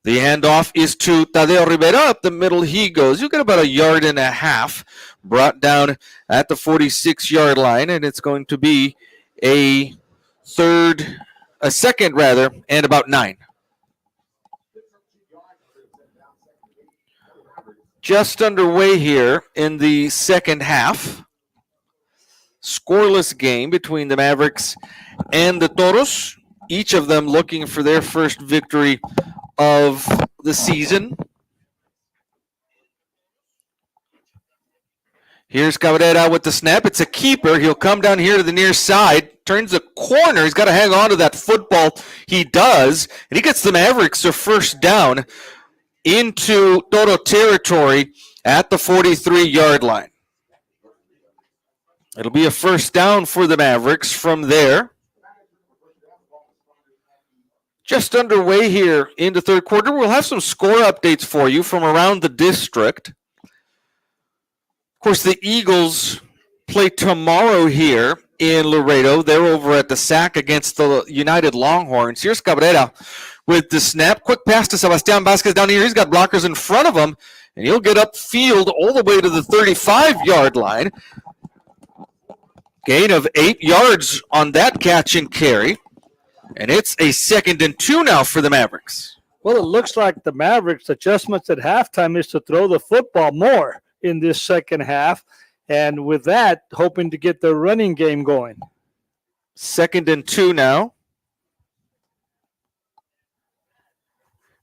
The handoff is to Tadeo Rivera. Up the middle he goes. You get about 1.5 yards brought down at the 46-yard line, and it's going to be a second, and about 9. Just underway here in the second half. Scoreless game between the Mavericks and the Toros, each of them looking for their first victory of the season. Here's Cabrera with the snap. It's a keeper. He'll come down here to the near side, turns the corner. He's got to hang on to that football. He does, and he gets the Mavericks a first down into Toro territory at the 43-yard line. It'll be a first down for the Mavericks from there. Just underway here in the third quarter. We'll have some score updates for you from around the district. Of course, the Eagles play tomorrow here in Laredo. They're over at the SAC against the United Longhorns. Here's Cabrera with the snap. Quick pass to Sebastian Vasquez down here. He's got blockers in front of him, and he'll get upfield all the way to the 35-yard line. Gain of 8 yards on that catch and carry. And it's a 2nd and 2 now for the Mavericks. Well, it looks like the Mavericks' adjustments at halftime is to throw the football more in this second half. And with that, hoping to get their running game going. 2nd and 2 now.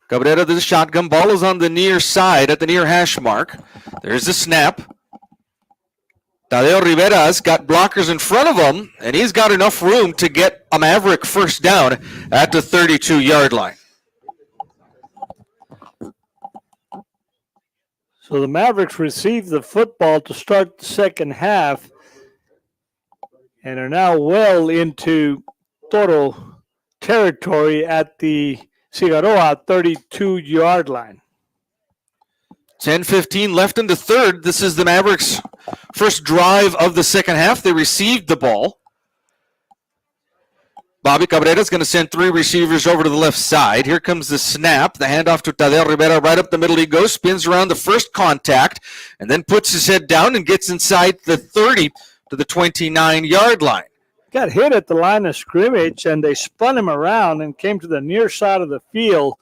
Cabrera to the shotgun. Ball is on the near side at the near hash mark. There's the snap. Tadeo Rivera's got blockers in front of him, and he's got enough room to get a Maverick first down at the 32-yard line. So the Mavericks receive the football to start the second half and are now well into Toro territory at the Cigarroa 32-yard line. 10:15 left in the third. This is the Mavericks' first drive of the second half. They received the ball. Bobby Cabrera is going to send 3 receivers over to the left side. Here comes the snap. The handoff to Tadeo Rivera. Right up the middle he goes. Spins around the first contact and then puts his head down and gets inside the 30 to the 29-yard line. Got hit at the line of scrimmage, and they spun him around and came to the near side of the field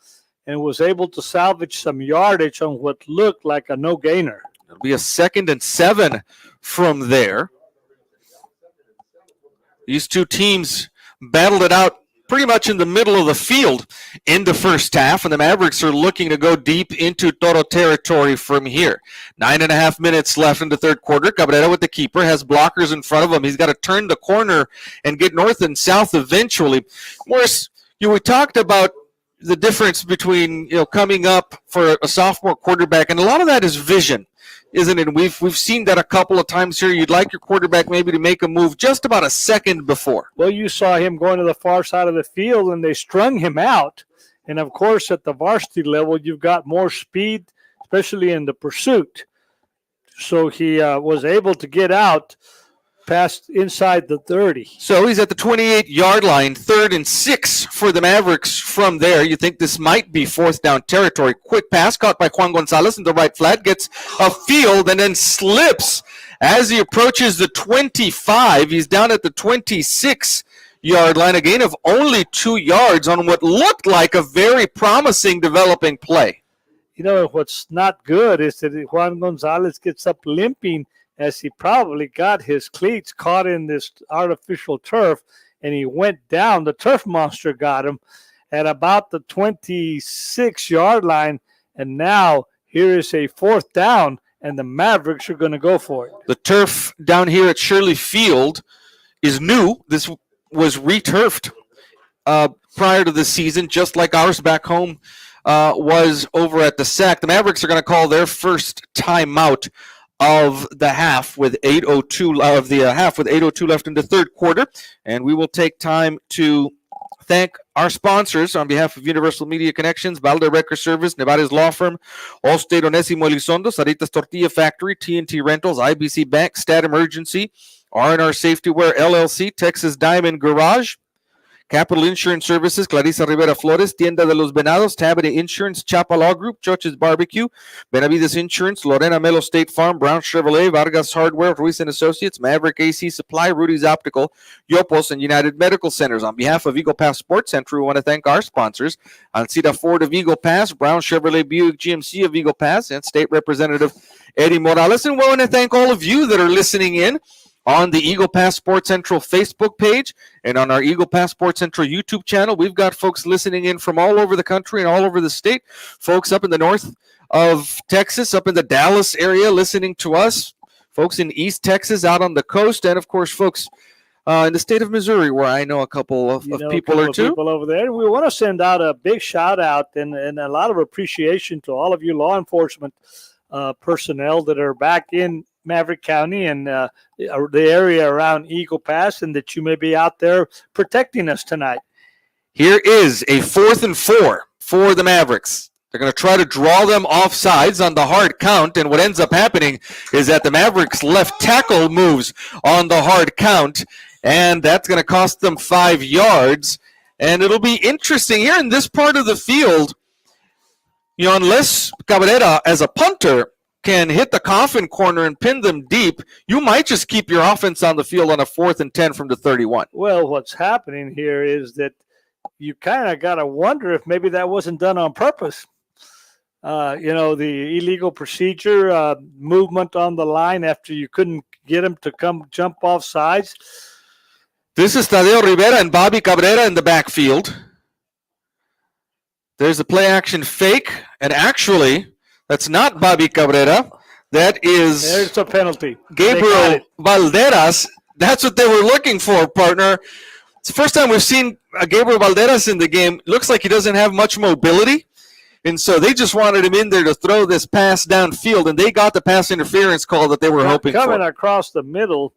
and was able to salvage some yardage on what looked like a no-gainer. It'll be a 2nd and 7 from there. These two teams battled it out pretty much in the middle of the field in the first half, and the Mavericks are looking to go deep into Toro territory from here. 9.5 minutes left in the third quarter. Cabrera with the keeper, has blockers in front of him. He's got to turn the corner and get north and south eventually. Morris, we talked about the difference between coming up for a sophomore quarterback, and a lot of that is vision, isn't it? We've seen that a couple of times here. You'd like your quarterback maybe to make a move just about a second before. Well, you saw him going to the far side of the field, and they strung him out. And, of course, at the varsity level, you've got more speed, especially in the pursuit. So he was able to get out past inside the 30. So he's at the 28-yard line, 3rd and 6 for the Mavericks from there. You think this might be 4th down territory. Quick pass caught by Juan Gonzalez in the right flat, gets a field and then slips as he approaches the 25. He's down at the 26-yard line, a gain of only 2 yards on what looked like a very promising developing play. You know, what's not good is that Juan Gonzalez gets up limping as he probably got his cleats caught in this artificial turf, and he went down. The turf monster got him at about the 26-yard line, and now here is a 4th down, and the Mavericks are going to go for it. The turf down here at Shirley Field is new. This was returfed prior to the season, just like ours back home was over at the SAC. The Mavericks are going to call their first timeout of the half with 8:02 left in the third quarter, and we will take time to thank our sponsors on behalf of Universal Media Connections, Valde Record Service, Nevares Law Firm, Allstate Onésimo Elizondo, Saritas Tortilla Factory, TNT Rentals, IBC Bank, Stat Emergency, R&R Safety Wear LLC, Texas Diamond Garage, Capital Insurance Services, Clarissa Rivera Flores, Tienda de los Venados, Tabity Insurance, Chapa Law Group, Choches Barbecue, Benavides Insurance, Lorena Melo State Farm, Brown Chevrolet, Vargas Hardware, Ruiz and Associates, Maverick AC Supply, Rudy's Optical, Yopos, and United Medical Centers. On behalf of Eagle Pass Sports Center, we want to thank our sponsors, Ancida Ford of Eagle Pass, Brown Chevrolet Buick GMC of Eagle Pass, and State Representative Eddie Morales. And we want to thank all of you that are listening in on the Eagle Pass Sports Central Facebook page and on our Eagle Pass Sports Central YouTube channel. We've got folks listening in from all over the country and all over the state. Folks up in the north of Texas, up in the Dallas area listening to us. Folks in East Texas, out on the coast. And, of course, folks in the state of Missouri, where I know a couple of people or two. People over there. We want to send out a big shout-out and a lot of appreciation to all of you law enforcement personnel that are back in Maverick County and the area around Eagle Pass, and that you may be out there protecting us tonight. Here is a 4th and 4 for the Mavericks. They're going to try to draw them off sides on the hard count, and what ends up happening is that the Mavericks left tackle moves on the hard count, and that's going to cost them 5 yards. And it'll be interesting here in this part of the field, you know, unless Cabrera as a punter can hit the coffin corner and pin them deep, you might just keep your offense on the field on a 4th and 10 from the 31. Well, what's happening here is that you kind of got to wonder if maybe that wasn't done on purpose. You know, the illegal procedure, movement on the line after you couldn't get him to come jump off sides. This is Tadeo Rivera and Bobby Cabrera in the backfield. There's a play action fake, and actually, that's not Bobby Cabrera. That is There's a penalty. Gabriel Valderas. That's what they were looking for, partner. It's the first time we've seen Gabriel Valderas in the game. Looks like he doesn't have much mobility. And so they just wanted him in there to throw this pass downfield, and they got the pass interference call that they were hoping for. Coming across the middle,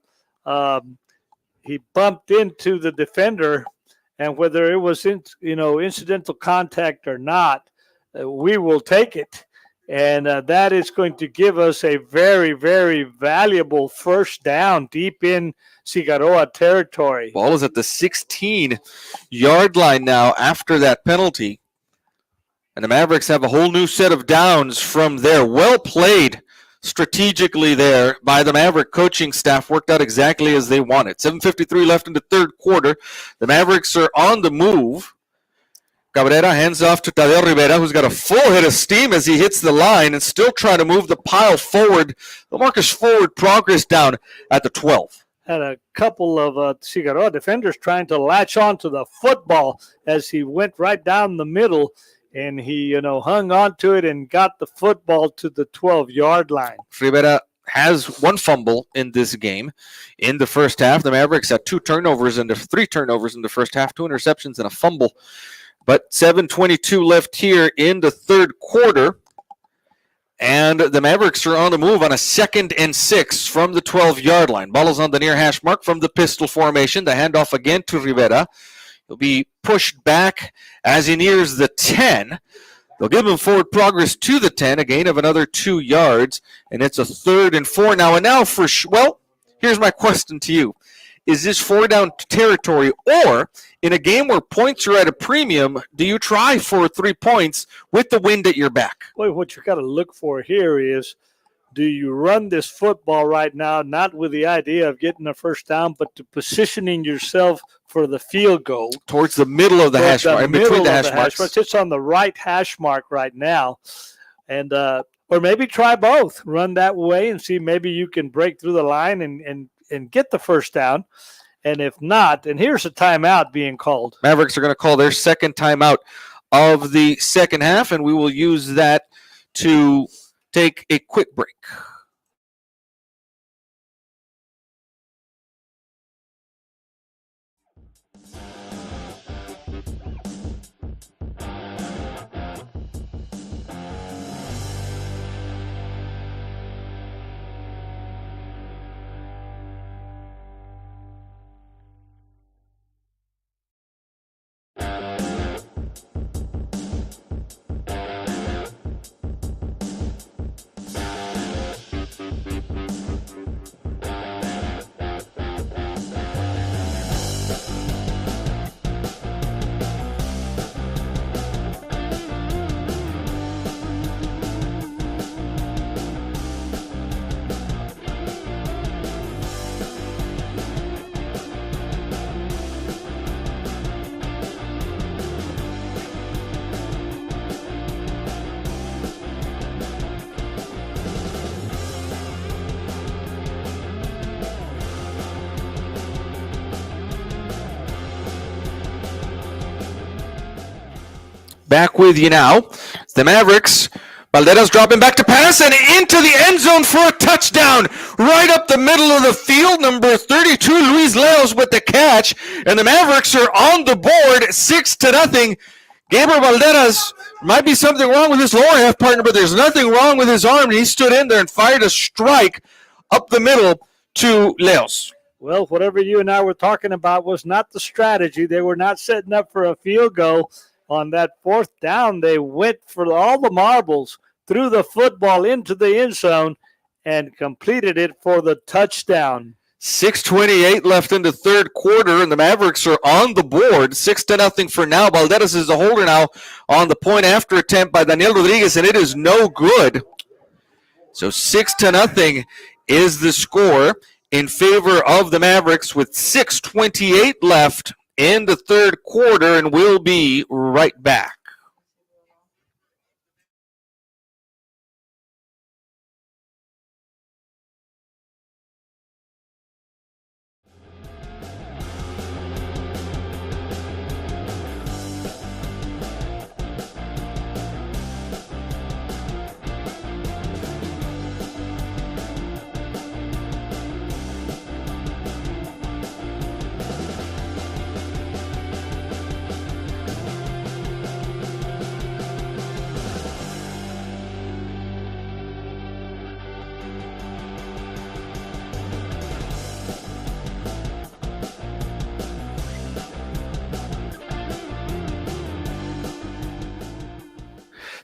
he bumped into the defender, and whether it was incidental contact or not, we will take it. And that is going to give us a very, very valuable first down deep in Cigarroa territory. Ball is at the 16-yard line now after that penalty. And the Mavericks have a whole new set of downs from there. Well played strategically there by the Maverick coaching staff. Worked out exactly as they wanted. 7:53 left in the third quarter. The Mavericks are on the move. Cabrera hands off to Tadeo Rivera, who's got a full head of steam as he hits the line and still trying to move the pile forward. The Marcus forward progress down at the 12. Had a couple of Cigarroa defenders trying to latch on to the football as he went right down the middle, and he, hung on to it and got the football to the 12-yard line. Rivera has one fumble in this game. In the first half, the Mavericks had three turnovers in the first half, 2 interceptions and a fumble. But 7:22 left here in the third quarter. And the Mavericks are on the move on a 2nd and 6 from the 12-yard line. Ball is on the near hash mark from the pistol formation. The handoff again to Rivera. He'll be pushed back as he nears the 10. They'll give him forward progress to the 10, a gain of another 2 yards. And it's a 3rd and 4 now. And now here's Here's my question to you. Is this 4-down territory, or in a game where points are at a premium, do you try for 3 points with the wind at your back? Boy, what you got to look for here is, do you run this football right now, not with the idea of getting a first down, but to positioning yourself for the field goal? Towards the middle of the hash mark, in between the hash marks. It's on the right hash mark right now. And or maybe try both. Run that way and see maybe you can break through the line and get the first down. And if not, and here's a timeout being called. Mavericks are going to call their second timeout of the second half, and we will use that to take a quick break. Back with you now. The Mavericks. Valderas dropping back to pass and into the end zone for a touchdown. Right up the middle of the field. Number 32, Luis Leos with the catch. And the Mavericks are on the board 6-0. Gabriel Valderas, might be something wrong with his lower half partner, but there's nothing wrong with his arm. He stood in there and fired a strike up the middle to Leos. Well, whatever you and I were talking about was not the strategy. They were not setting up for a field goal. On that fourth down, they went for all the marbles, threw the football into the end zone, and completed it for the touchdown. 6:28 left in the third quarter, and the Mavericks are on the board, 6-0 for now. Valderas is the holder now on the point after attempt by Daniel Rodriguez, and it is no good. So 6-0 is the score in favor of the Mavericks with 6:28 left in the third quarter, and we'll be right back.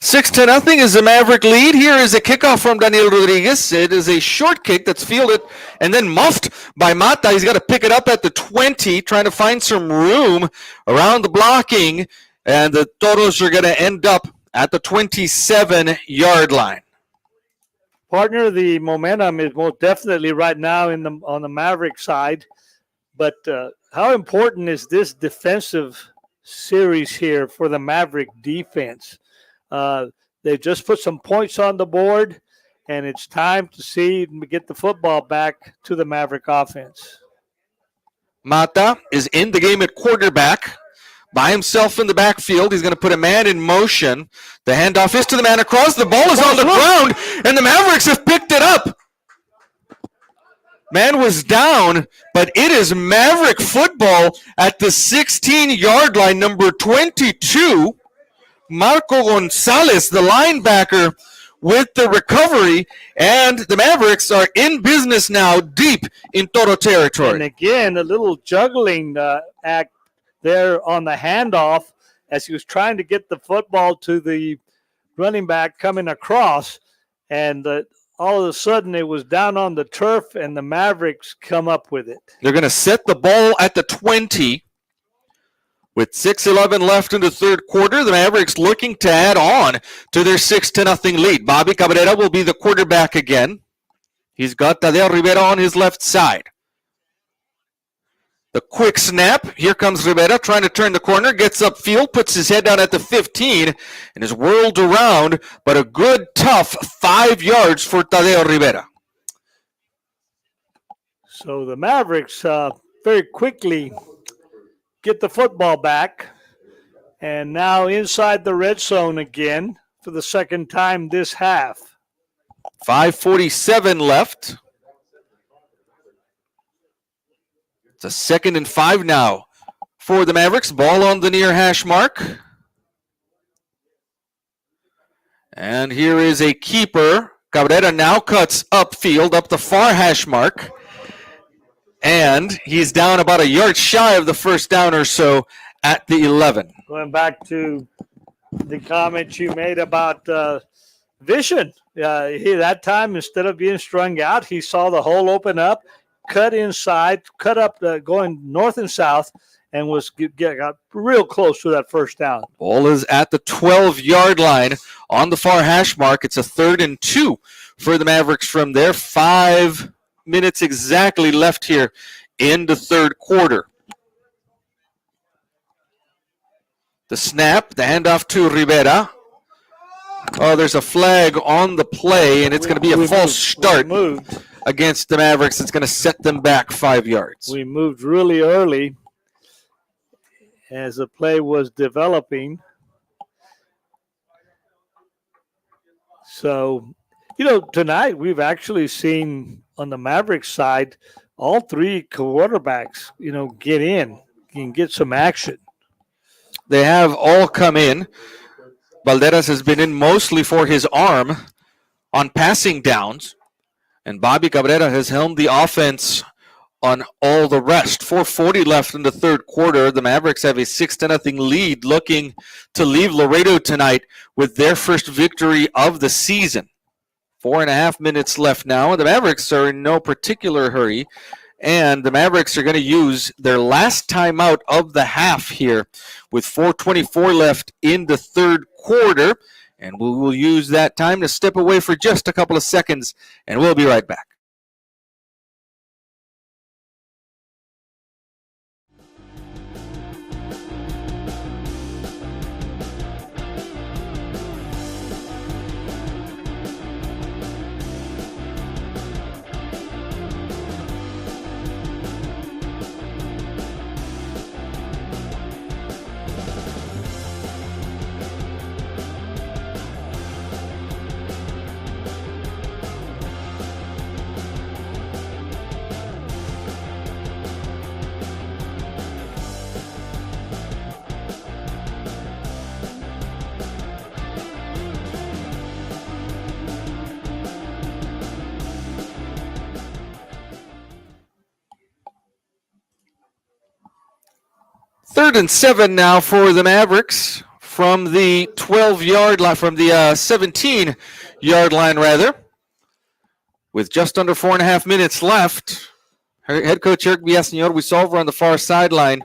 Six to nothing is the Maverick lead. Here is a kickoff from Daniel Rodriguez. It is a short kick that's fielded and then muffed by Mata. He's got to pick it up at the 20, trying to find some room around the blocking, and the Toros are going to end up at the 27-yard line. Partner, the momentum is most definitely right now on the Maverick side, but how important is this defensive series here for the Maverick defense? They just put some points on the board, and it's time to get the football back to the Maverick offense. Mata is in the game at quarterback by himself in the backfield. He's going to put a man in motion. The handoff is to the man across. The ball is on the ground, and the Mavericks have picked it up. Man was down, but it is Maverick football at the 16-yard line, number 22. Marco Gonzalez, the linebacker, with the recovery, and the Mavericks are in business now, deep in Toro territory. And again, a little juggling act there on the handoff as he was trying to get the football to the running back coming across, and all of a sudden it was down on the turf, and the Mavericks come up with it. They're going to set the ball at the 20 with 6:11 left in the third quarter. The Mavericks looking to add on to their 6-0 lead. Bobby Cabrera will be the quarterback again. He's got Tadeo Rivera on his left side. The quick snap. Here comes Rivera trying to turn the corner. Gets upfield, puts his head down at the 15, and is whirled around, but a good, tough 5 yards for Tadeo Rivera. So the Mavericks very quickly get the football back, and now inside the red zone again for the second time this half. 5:47 left. It's a 2nd and 5 now for the Mavericks. Ball on the near hash mark. And here is a keeper. Cabrera now cuts upfield, up the far hash mark. And he's down about a yard shy of the first down or so at the 11. Going back to the comment you made about vision. That time, instead of being strung out, he saw the hole open up, cut inside, cut up going north and south, and got real close to that first down. Ball is at the 12-yard line on the far hash mark. It's a 3rd and 2 for the Mavericks from there. 5 minutes exactly left here in the third quarter. The snap, the handoff to Rivera. Oh, there's a flag on the play, and it's going to be a false start against the Mavericks. It's going to set them back 5 yards. We moved really early as the play was developing. So, tonight we've actually seen on the Mavericks side all 3 quarterbacks, get in and get some action. They have all come in. Valderas has been in mostly for his arm on passing downs, and Bobby Cabrera has helmed the offense on all the rest. 4:40 left in the third quarter. The Mavericks have a 6-0 lead, looking to leave Laredo tonight with their first victory of the season. 4.5 minutes left now, and the Mavericks are in no particular hurry. And the Mavericks are going to use their last timeout of the half here with 4:24 left in the third quarter. And we will use that time to step away for just a couple of seconds, and we'll be right back. Third and 7 now for the Mavericks from the 12-yard line, from the 17-yard line, rather. With just under 4.5 minutes left, head coach Eric Villaseñor, we saw over on the far sideline,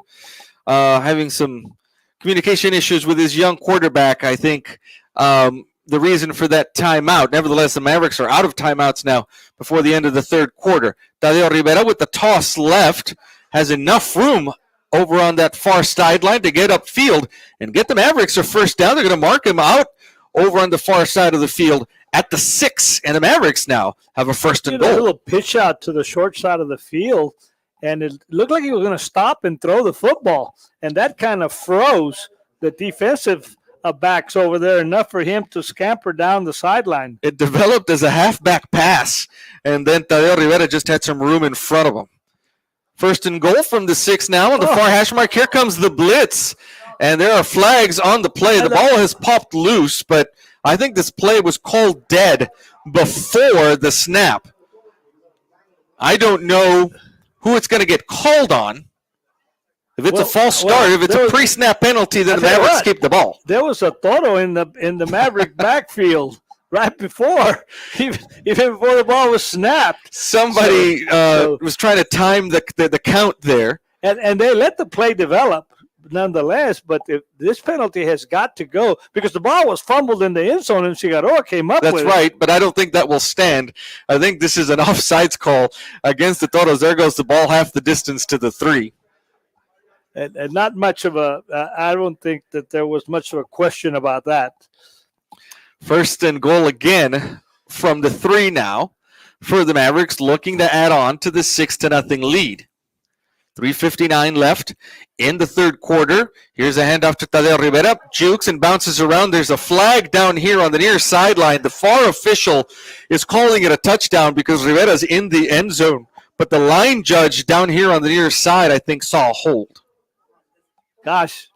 having some communication issues with his young quarterback. I think the reason for that timeout. Nevertheless, the Mavericks are out of timeouts now before the end of the third quarter. Tadeo Rivera with the toss left has enough room over on that far sideline to get upfield and get the Mavericks a first down. They're going to mark him out over on the far side of the field at the 6, and the Mavericks now have a first and goal. A little pitch out to the short side of the field, and it looked like he was going to stop and throw the football, and that kind of froze the defensive backs over there enough for him to scamper down the sideline. It developed as a halfback pass, and then Tadeo Rivera just had some room in front of him. First and goal from the 6 now on the far hash mark. Here comes the blitz, and there are flags on the play. The ball has popped loose, but I think this play was called dead before the snap. I don't know who it's going to get called on. If it's a false start, if it's a pre-snap penalty, then the Mavericks keep the ball. There was a Toro in the Maverick backfield right before, even before the ball was snapped. Somebody was trying to time the count there. And they let the play develop nonetheless, but this penalty has got to go because the ball was fumbled in the end zone and Cigarroa came up with it. That's right, but I don't think that will stand. I think this is an offsides call against the Toros. There goes the ball half the distance to the 3. And not much of I don't think that there was much of a question about that. First and goal again from the 3 now for the Mavericks, looking to add on to the 6-0 lead. 3:59 left in the third quarter. Here's a handoff to Tadeo Rivera. Jukes and bounces around. There's a flag down here on the near sideline. The far official is calling it a touchdown because Rivera's in the end zone. But the line judge down here on the near side, I think, saw a hold. Gosh,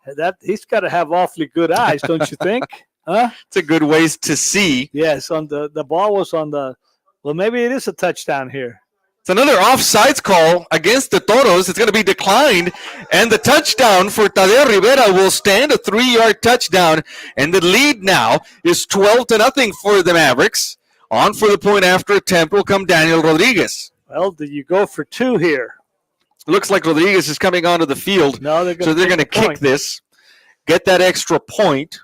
he's got to have awfully good eyes, don't you think? Huh? It's a good ways to see. Yes, on the ball was on the. Well, maybe it is a touchdown here. It's another offsides call against the Toros. It's going to be declined, and the touchdown for Tadeo Rivera will stand, a 3-yard touchdown, and the lead now is 12-0 for the Mavericks. On for the point after attempt will come Daniel Rodriguez. Well, do you go for 2 here? Looks like Rodriguez is coming onto the field, no, so they're going to kick this, get that extra point.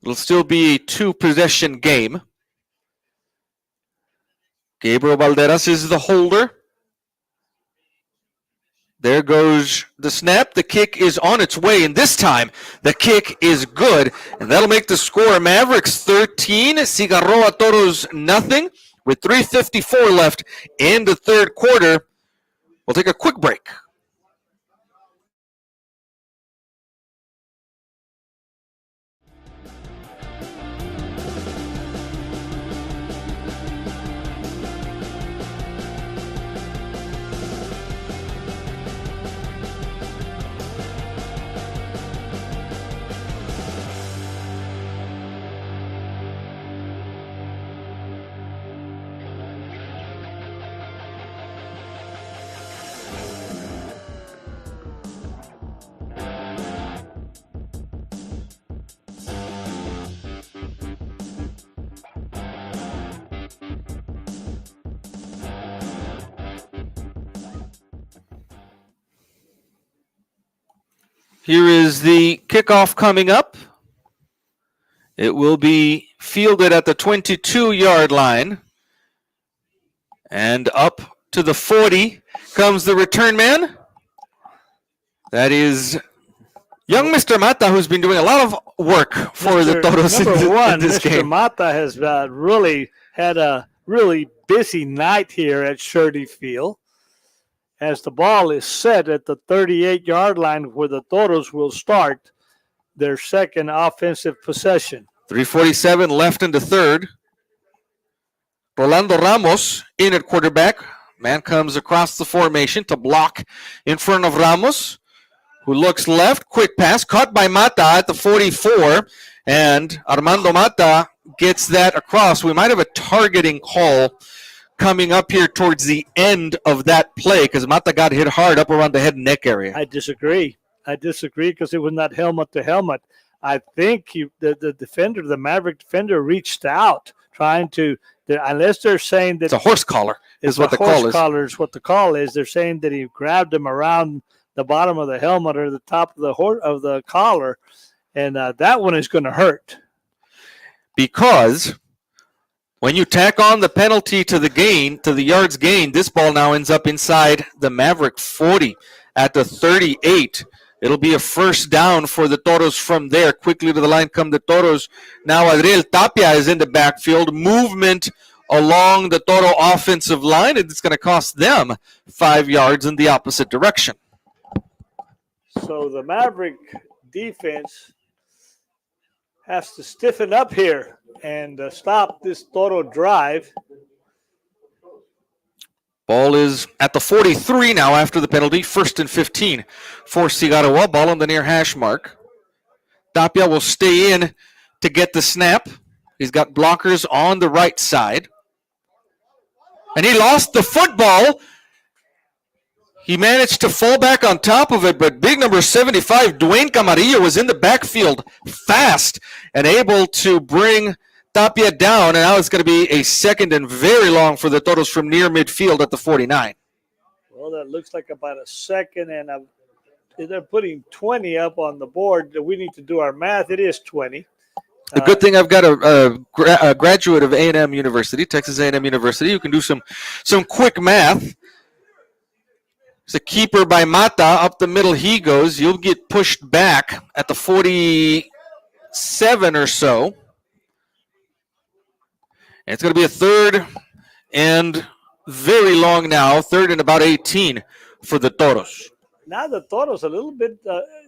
It'll still be a 2-possession game. Gabriel Valderas is the holder. There goes the snap. The kick is on its way, and this time the kick is good, and that'll make the score Mavericks 13, Cigarroa Toros nothing, with 3:54 left in the third quarter. We'll take a quick break. Here is the kickoff coming up. It will be fielded at the 22-yard line. And up to the 40 comes the return man. That is young Mr. Mata, who's been doing a lot of work for the Toros in this Mr. game. Mata has really had a really busy night here at Shirley Field, as the ball is set at the 38-yard line where the Toros will start their second offensive possession. 3:47 left in the third. Rolando Ramos in at quarterback. Man comes across the formation to block in front of Ramos, who looks left. Quick pass caught by Mata at the 44, and Armando Mata gets that across. We might have a targeting call coming up here towards the end of that play because Mata got hit hard up around the head and neck area. I disagree because it was not helmet to helmet. I think the defender, the Maverick defender, reached out trying to, unless they're saying that it's a horse collar is what the call is. Collar is what the call is. They're saying that he grabbed him around the bottom of the helmet or the top of the collar, and that one is going to hurt. Because when you tack on the penalty to the yards gain, this ball now ends up inside the Maverick 40 at the 38. It'll be a first down for the Toros from there. Quickly to the line come the Toros. Now Adriel Tapia is in the backfield. Movement along the Toro offensive line, and it's going to cost them 5 yards in the opposite direction. So the Maverick defense has to stiffen up here and stop this Toro drive. Ball is at the 43 now after the penalty. 1st and 15 for Cigarroa. Ball on the near hash mark. Tapia will stay in to get the snap. He's got blockers on the right side. And he lost the football. He managed to fall back on top of it, but big number 75, Dwayne Camarillo, was in the backfield fast and able to bring Tapia down, and now it's going to be a second and very long for the Toros from near midfield at the 49. Well, that looks like about a second, and they're putting 20 up on the board. We need to do our math. It is 20. The good thing I've got a graduate of A&M University, Texas A&M University, who can do some quick math. It's a keeper by Mata. Up the middle he goes. You'll get pushed back at the 47 or so. And it's going to be a third and very long now, third and about 18 for the Toros. Now the Toros a little bit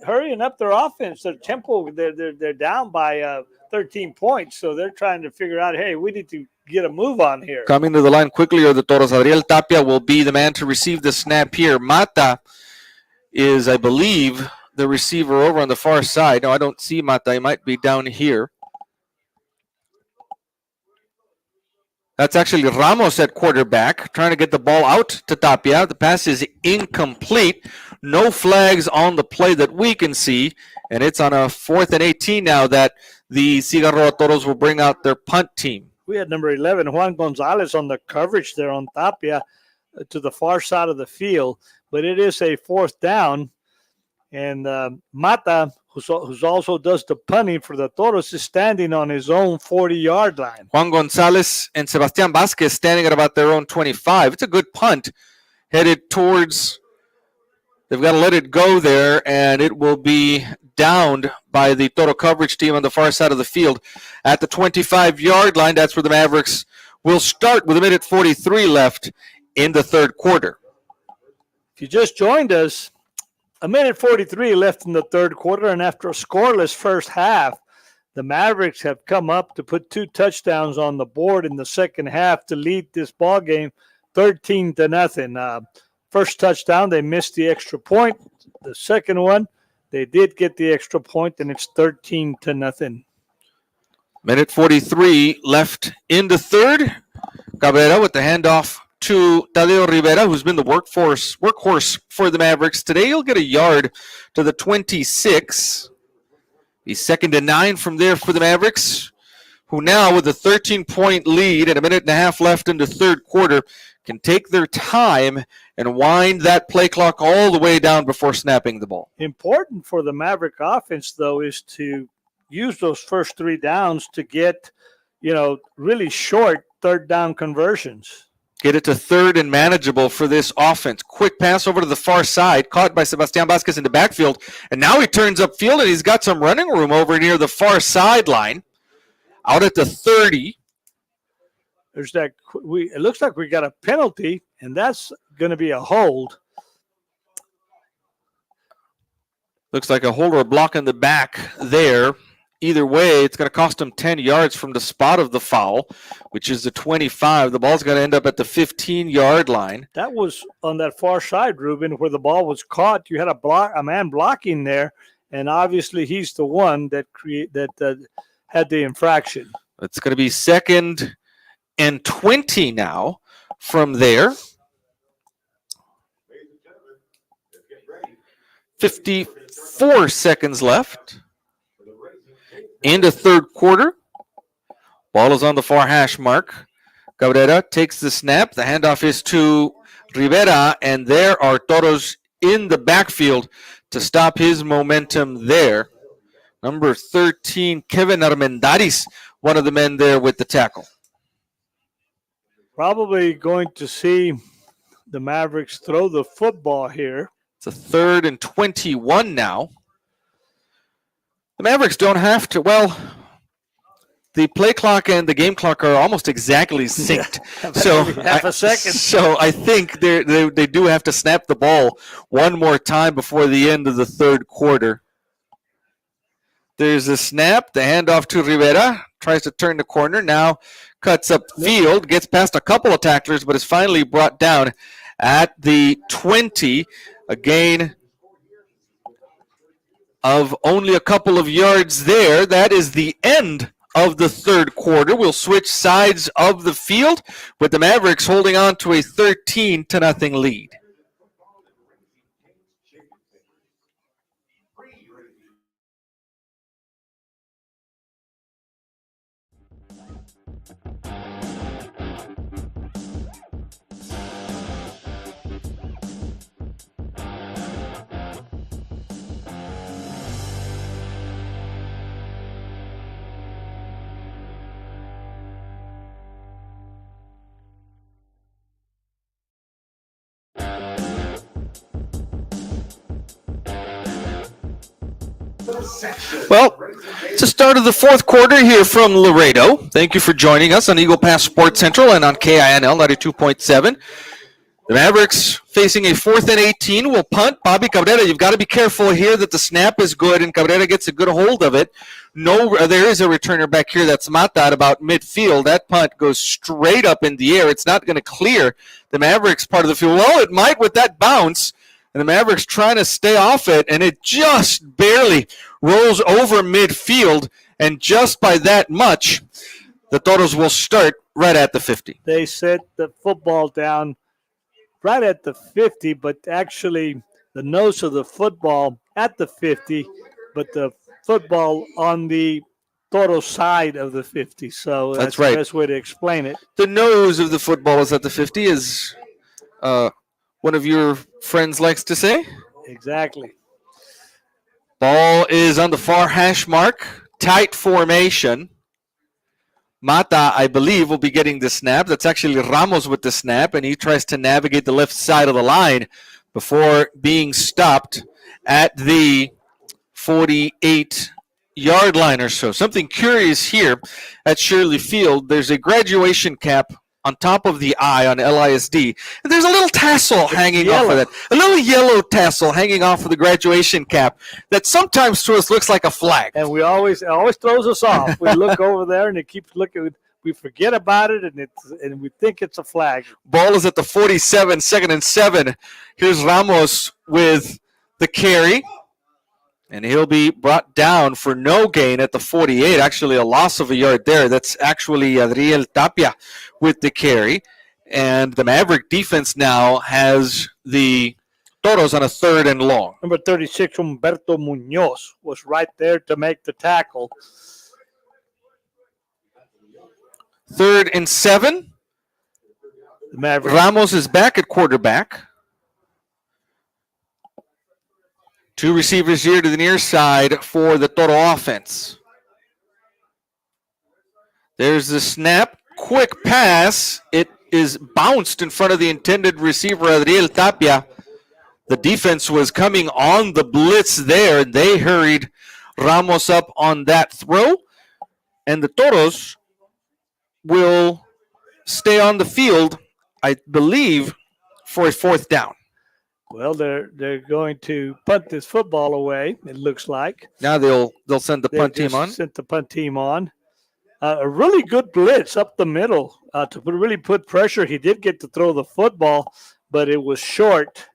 hurrying up their offense. Their tempo, they're down by 13 points, so they're trying to figure out, hey, we need to get a move on here. Coming to the line quickly are the Toros. Adriel Tapia will be the man to receive the snap here. Mata is, I believe, the receiver over on the far side. No, I don't see Mata. He might be down here. That's actually Ramos at quarterback, trying to get the ball out to Tapia. The pass is incomplete. No flags on the play that we can see, and it's on a 4th and 18 now that the Cigarroa Toros will bring out their punt team. We had number 11, Juan Gonzalez, on the coverage there on Tapia to the far side of the field, but it is a 4th down, and Mata, who's also does the punting for the Toros, is standing on his own 40-yard line. Juan Gonzalez and Sebastian Vasquez standing at about their own 25. It's a good punt headed towards, they've got to let it go there, and it will be downed by the Toro coverage team on the far side of the field at the 25-yard line. That's where the Mavericks will start with 1:43 left in the third quarter. If you just joined us, 1:43 left in the third quarter, and after a scoreless first half, the Mavericks have come up to put 2 touchdowns on the board in the second half to lead this ball game 13-0. First touchdown, they missed the extra point. The second one, they did get the extra point, and it's 13-0. 1:43 left in the third. Cabrera with the handoff to Tadeo Rivera, who's been the workhorse for the Mavericks. Today he'll get a yard to the 26. He's 2nd and 9 from there for the Mavericks, who now with a 13-point lead and 1.5 left in the third quarter can take their time and wind that play clock all the way down before snapping the ball. Important for the Maverick offense, though, is to use those first 3 downs to get, really short third down conversions. Get it to third and manageable for this offense. Quick pass over to the far side, caught by Sebastian Vasquez in the backfield. And now he turns upfield, and he's got some running room over near the far sideline. Out at the 30. There's that. It looks like we got a penalty, and that's going to be a hold. Looks like a hold or a block in the back there. Either way, it's going to cost him 10 yards from the spot of the foul, which is the 25. The ball's going to end up at the 15-yard line. That was on that far side, Ruben, where the ball was caught. You had a man blocking there, and obviously he's the one that had the infraction. It's going to be 2nd and 20 now from there. 54 seconds left in the third quarter. Ball is on the far hash mark. Cabrera takes the snap. The handoff is to Rivera, and there are Toros in the backfield to stop his momentum there. Number 13, Kevin Armendariz, one of the men there with the tackle. Probably going to see the Mavericks throw the football here. It's a 3rd and 21 now. The Mavericks don't have to. Well, the play clock and the game clock are almost exactly synced. So half a second. So I think they do have to snap the ball one more time before the end of the third quarter. There's a snap. The handoff to Rivera. Tries to turn the corner. Now cuts up field. Gets past a couple of tacklers, but is finally brought down at the 20. A gain of only a couple of yards there. That is the end of the third quarter. We'll switch sides of the field with the Mavericks holding on to a 13-0 lead. Well, it's the start of the fourth quarter here from Laredo. Thank you for joining us on Eagle Pass Sports Central and on KINL 92.7. The Mavericks facing a 4th and 18 will punt. Bobby Cabrera, you've got to be careful here that the snap is good and Cabrera gets a good hold of it. No, there is a returner back here that's Mata at about midfield. That punt goes straight up in the air. It's not going to clear the Mavericks part of the field. Well, it might with that bounce. And the Mavericks trying to stay off it, and it just barely rolls over midfield. And just by that much, the Toros will start right at the 50. They set the football down right at the 50, but actually the nose of the football at the 50, but the football on the Toro side of the 50. So that's right. The best way to explain it. The nose of the football is at the 50, as one of your friends likes to say. Exactly. Ball is on the far hash mark. Tight formation. Mata, I believe, will be getting the snap. That's actually Ramos with the snap, and he tries to navigate the left side of the line before being stopped at the 48-yard line or so. Something curious here at Shirley Field. There's a graduation cap on top of the I on LISD, and there's a little tassel hanging off of it. A little yellow tassel hanging off of the graduation cap that sometimes to us looks like a flag. And it always throws us off. We look over there, and it keeps looking. We forget about it, and we think it's a flag. Ball is at the 47, 2nd and 7. Here's Ramos with the carry. And he'll be brought down for no gain at the 48. Actually, a loss of a yard there. That's actually Adriel Tapia with the carry. And the Maverick defense now has the Toros on a 3rd and long. Number 36, Humberto Munoz, was right there to make the tackle. 3rd and 7. The Maverick. Ramos is back at quarterback. 2 receivers here to the near side for the Toro offense. There's the snap. Quick pass. It is bounced in front of the intended receiver, Adriel Tapia. The defense was coming on the blitz there. They hurried Ramos up on that throw. And the Toros will stay on the field, I believe, for a 4th down. Well, they're going to punt this football away, it looks like. Now they'll send the punt team on. Sent the punt team on. A really good blitz up the middle to really put pressure. He did get to throw the football, but it was short.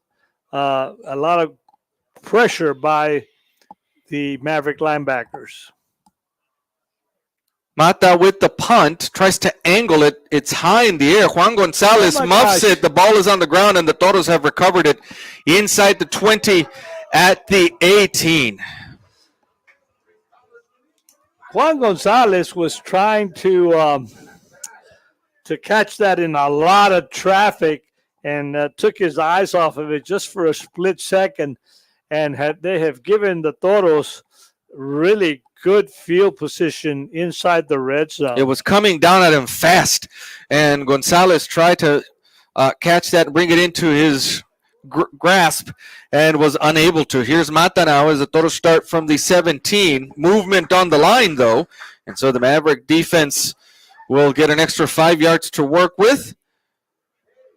A lot of pressure by the Maverick linebackers. Mata with the punt, tries to angle it. It's high in the air. Juan Gonzalez muffs it. The ball is on the ground, and the Toros have recovered it inside the 20 at the 18. Juan Gonzalez was trying to catch that in a lot of traffic and took his eyes off of it just for a split second, and they have given the Toros really good field position inside the red zone. It was coming down at him fast, and Gonzalez tried to catch that and bring it into his grasp and was unable to. Here's Mata now as the Toros start from the 17. Movement on the line, though, and so the Maverick defense will get an extra 5 yards to work with.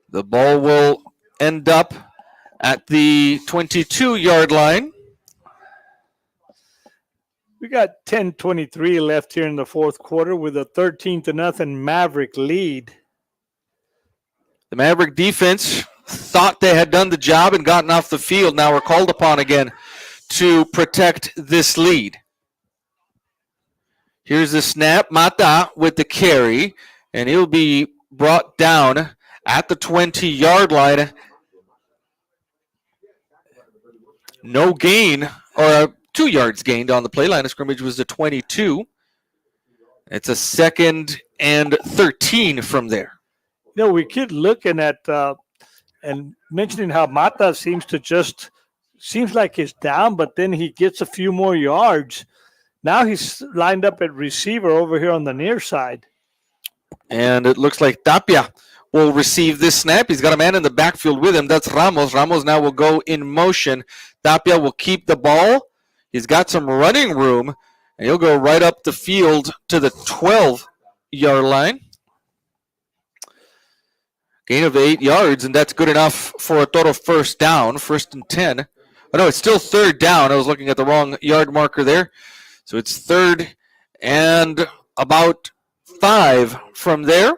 The ball will end up at the 22-yard line. We got 10:23 left here in the fourth quarter with a 13-0 Maverick lead. The Maverick defense thought they had done the job and gotten off the field. Now we're called upon again to protect this lead. Here's the snap. Mata with the carry, and he'll be brought down at the 20-yard line. No gain, or 2 yards gained on the play. Line of scrimmage was the 22. It's a 2nd and 13 from there. You know, we keep looking at and mentioning how Mata seems like he's down, but then he gets a few more yards. Now he's lined up at receiver over here on the near side. And it looks like Tapia will receive this snap. He's got a man in the backfield with him. That's Ramos. Ramos now will go in motion. Tapia will keep the ball. He's got some running room, and he'll go right up the field to the 12-yard line. Gain of 8 yards, and that's good enough for a total first down, 1st and 10. Oh, no, it's still 3rd down. I was looking at the wrong yard marker there. So it's 3rd and about 5 from there.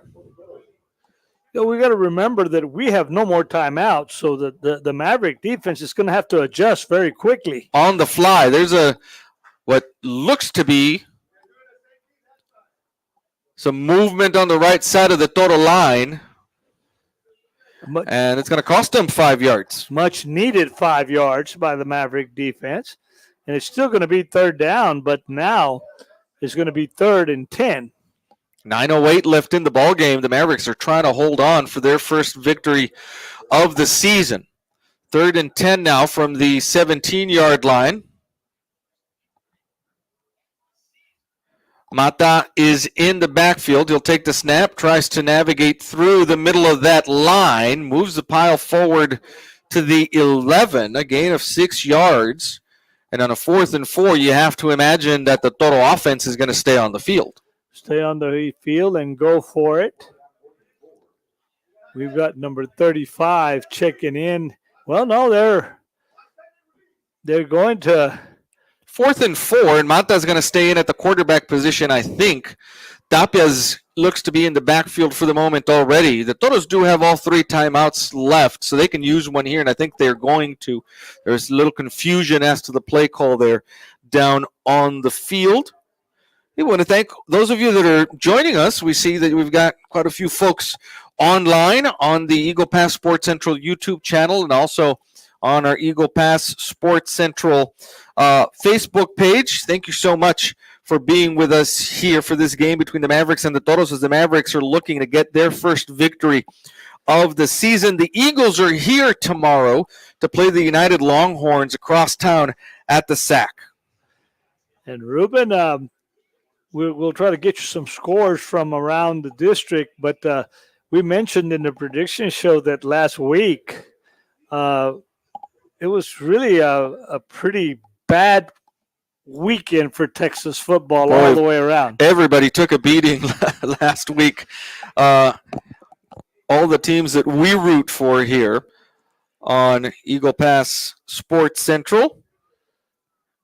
We got to remember that we have no more timeouts, so the Maverick defense is going to have to adjust very quickly. On the fly, there's what looks to be some movement on the right side of the total line. And it's going to cost them 5 yards. Much needed 5 yards by the Maverick defense. And it's still going to be 3rd down, but now it's going to be 3rd and 10. 9:08 left in the ball game. The Mavericks are trying to hold on for their first victory of the season. 3rd and 10 now from the 17-yard line. Mata is in the backfield. He'll take the snap, tries to navigate through the middle of that line, moves the pile forward to the 11, a gain of 6 yards. And on a 4th and 4, you have to imagine that the total offense is going to stay on the field. Stay on the field and go for it. We've got number 35 checking in. Well, no, they're going to 4th and 4, and Mata's going to stay in at the quarterback position, I think. Tapias looks to be in the backfield for the moment already. The Toros do have all 3 timeouts left, so they can use one here, and I think they're going to. There's a little confusion as to the play call there down on the field. We want to thank those of you that are joining us. We see that we've got quite a few folks online on the Eagle Pass Sports Central YouTube channel and also on our Eagle Pass Sports Central Facebook page. Thank you so much for being with us here for this game between the Mavericks and the Toros as the Mavericks are looking to get their first victory of the season. The Eagles are here tomorrow to play the United Longhorns across town at the SAC. And Ruben, we'll try to get you some scores from around the district, but we mentioned in the prediction show that last week it was really a pretty bad weekend for Texas football all the way around. Everybody took a beating last week. All the teams that we root for here on Eagle Pass Sports Central.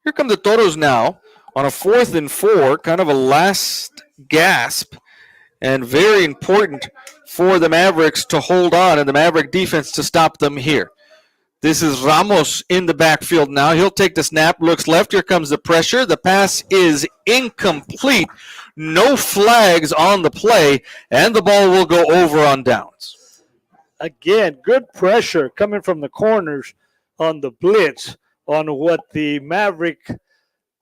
Here come the Toros now on a 4th and 4, kind of a last gasp, and very important for the Mavericks to hold on and the Maverick defense to stop them here. This is Ramos in the backfield now. He'll take the snap, looks left. Here comes the pressure. The pass is incomplete. No flags on the play, and the ball will go over on downs. Again, good pressure coming from the corners on the blitz on what the Maverick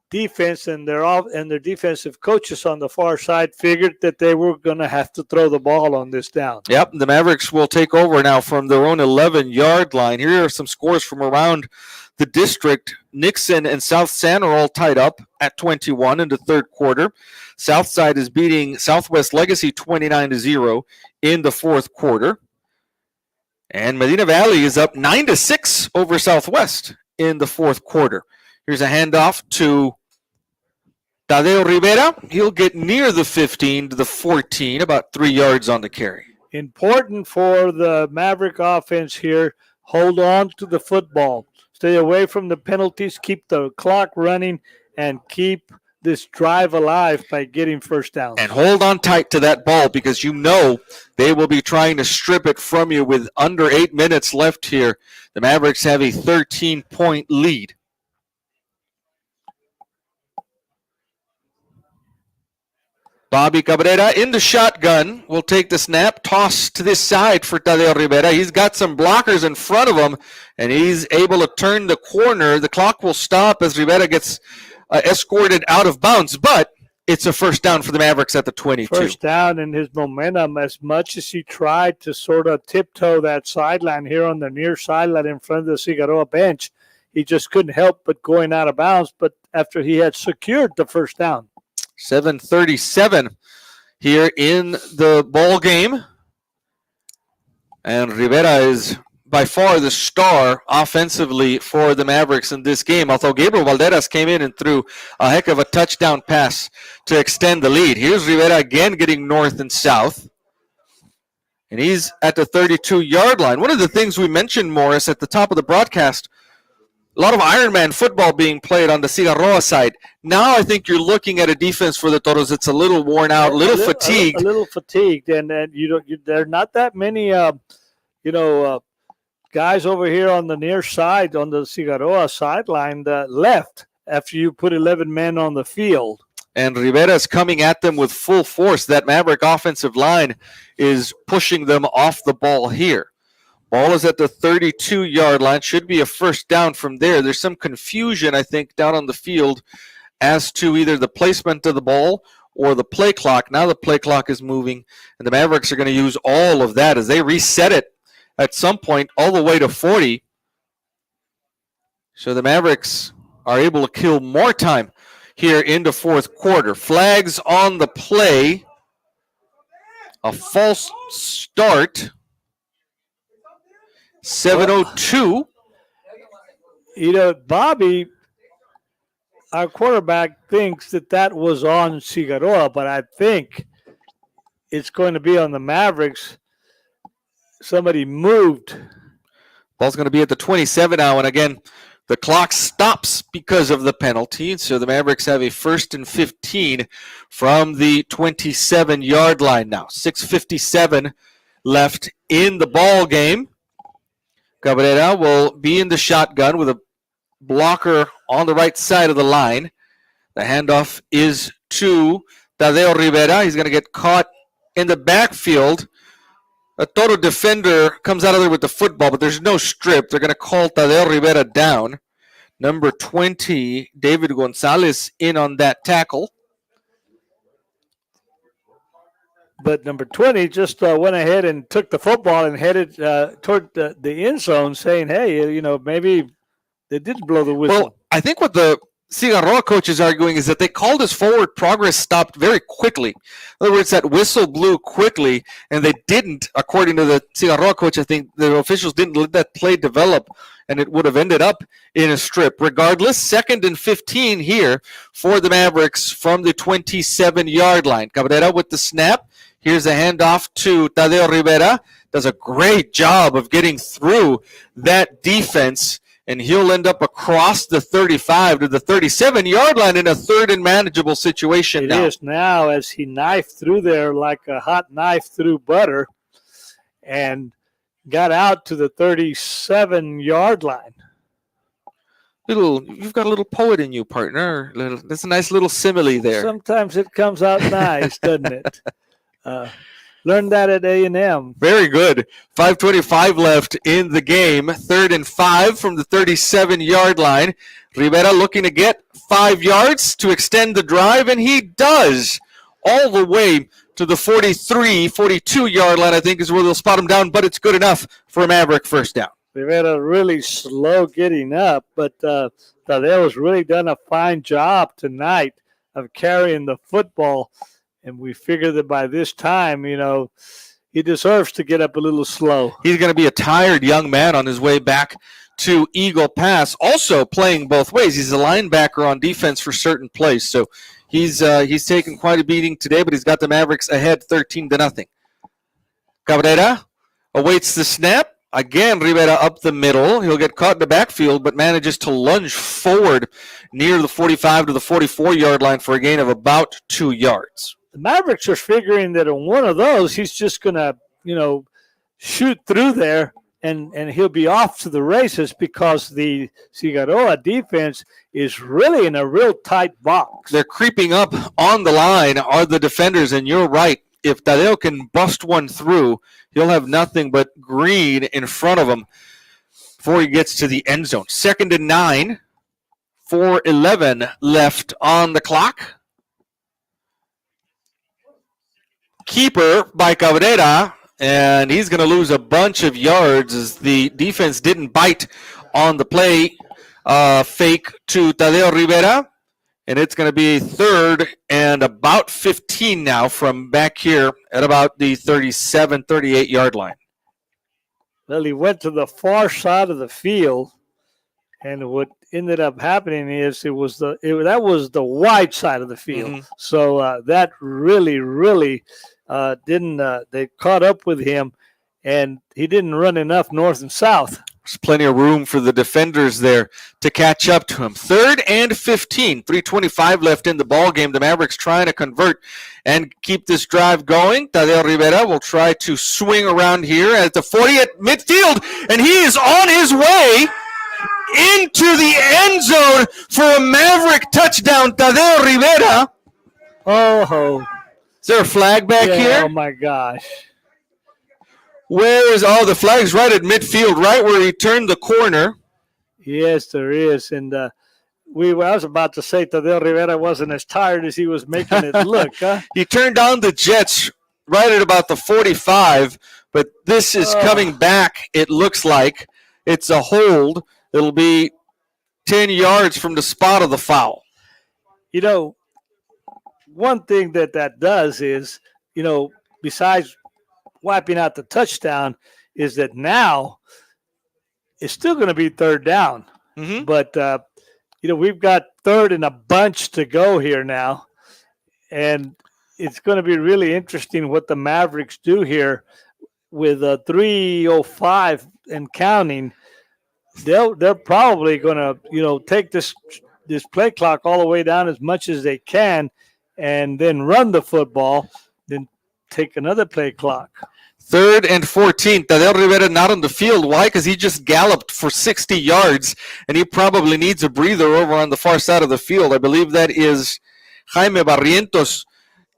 defense and their defensive coaches on the far side figured that they were going to have to throw the ball on this down. Yep, the Mavericks will take over now from their own 11-yard line. Here are some scores from around the district. Nixon and South San are all tied up at 21 in the 3rd quarter. Southside is beating Southwest Legacy 29-0 in the 4th quarter. And Medina Valley is up 9-6 over Southwest in the 4th quarter. Here's a handoff to Tadeo Rivera. He'll get near the 15 to the 14, about 3 yards on the carry. Important for the Maverick offense here. Hold on to the football. Stay away from the penalties. Keep the clock running and keep this drive alive by getting first down. And hold on tight to that ball because you know they will be trying to strip it from you with under 8 minutes left here. The Mavericks have a 13-point lead. Bobby Cabrera in the shotgun will take the snap, toss to this side for Tadeo Rivera. He's got some blockers in front of him, and he's able to turn the corner. The clock will stop as Rivera gets escorted out of bounds, but it's a first down for the Mavericks at the 22. First down, and his momentum, as much as he tried to sort of tiptoe that sideline here on the near sideline in front of the Cigarroa bench, he just couldn't help but going out of bounds, but after he had secured the first down. 7:37 here in the ball game. And Rivera is by far the star offensively for the Mavericks in this game, although Gabriel Valderas came in and threw a heck of a touchdown pass to extend the lead. Here's Rivera again getting north and south, and he's at the 32-yard line. One of the things we mentioned, Morris, at the top of the broadcast, a lot of Ironman football being played on the Cigarroa side. Now I think you're looking at a defense for the Toros that's a little worn out, a little fatigued. A little fatigued, and there are not that many, guys over here on the near side, on the Cigarroa sideline, left after you put 11 men on the field. And Rivera's coming at them with full force. That Maverick offensive line is pushing them off the ball here. Ball is at the 32-yard line. Should be a first down from there. There's some confusion, I think, down on the field as to either the placement of the ball or the play clock. Now the play clock is moving, and the Mavericks are going to use all of that as they reset it at some point all the way to 40. So the Mavericks are able to kill more time here in the fourth quarter. Flags on the play. A false start. 7:02. Bobby, our quarterback, thinks that was on Cigarroa, but I think it's going to be on the Mavericks. Somebody moved. Ball's going to be at the 27 now, and again, the clock stops because of the penalty, so the Mavericks have a 1st and 15 from the 27-yard line now. 6:57 left in the ball game. Cabrera will be in the shotgun with a blocker on the right side of the line. The handoff is to Tadeo Rivera. He's going to get caught in the backfield. A Toro defender comes out of there with the football, but there's no strip. They're going to call Tadeo Rivera down. Number 20, David Gonzalez, in on that tackle. But number 20 just went ahead and took the football and headed toward the end zone, saying, hey, maybe they did blow the whistle. Well, I think what the Cigarroa coach is arguing is that they called his forward progress stopped very quickly. In other words, that whistle blew quickly, and they didn't, according to the Cigarroa coach, I think the officials didn't let that play develop, and it would have ended up in a strip. Regardless, 2nd and 15 here for the Mavericks from the 27-yard line. Cabrera with the snap. Here's a handoff to Tadeo Rivera. Does a great job of getting through that defense, and he'll end up across the 35 to the 37-yard line in a 3rd and manageable situation now. It is now as he knifed through there like a hot knife through butter and got out to the 37-yard line. You've got a little poet in you, partner. That's a nice little simile there. Sometimes it comes out nice, doesn't it? Learned that at A&M. Very good. 5:25 left in the game. 3rd and 5 from the 37-yard line. Rivera looking to get 5 yards to extend the drive, and he does. All the way to the 42-yard line, I think, is where they'll spot him down, but it's good enough for a Maverick first down. Rivera really slow getting up, but Tadeo's really done a fine job tonight of carrying the football. And we figure that by this time, he deserves to get up a little slow. He's going to be a tired young man on his way back to Eagle Pass. Also playing both ways. He's a linebacker on defense for certain plays. So he's taken quite a beating today, but he's got the Mavericks ahead 13-0. Cabrera awaits the snap. Again, Rivera up the middle. He'll get caught in the backfield, but manages to lunge forward near the 45 to the 44-yard line for a gain of about 2 yards. The Mavericks are figuring that on one of those, he's just going to, shoot through there and he'll be off to the races because the Cigarroa defense is really in a real tight box. They're creeping up on the line are the defenders, and you're right. If Tadeo can bust one through, he'll have nothing but green in front of him before he gets to the end zone. 2nd and 9, 4:11 left on the clock. Keeper by Cabrera, and he's going to lose a bunch of yards as the defense didn't bite on the play fake to Tadeo Rivera, and it's going to be 3rd and about 15 now from back here at about the 37, 38-yard line. Well, he went to the far side of the field, and what ended up happening is that was the wide side of the field. Mhm. So that really didn't. They caught up with him, and he didn't run enough north and south. There's plenty of room for the defenders there to catch up to him. 3rd and 15, 3:25 left in the ball game. The Mavericks trying to convert and keep this drive going. Tadeo Rivera will try to swing around here at the 40 at midfield, and he is on his way into the end zone for a Maverick touchdown. Tadeo Rivera. Oh, Is there a flag back yeah, here? oh my gosh. Where is the flag's right at midfield, right where he turned the corner. Yes, there is, and I was about to say Tadeo Rivera wasn't as tired as he was making it look. Huh? He turned down the Jets right at about the 45, but this is coming back, it looks like. It's a hold. It'll be 10 yards from the spot of the foul. You know, one thing that does is, besides wiping out the touchdown, is that now it's still going to be 3rd down. Mm-hmm. But, we've got 3rd and a bunch to go here now. And it's going to be really interesting what the Mavericks do here with 3:05 and counting. They're probably going to, take this play clock all the way down as much as they can and then run the football, then take another play clock. 3rd and 14. Tadeo Rivera not on the field. Why? Because he just galloped for 60 yards, and he probably needs a breather over on the far side of the field. I believe that is Jaime Barrientos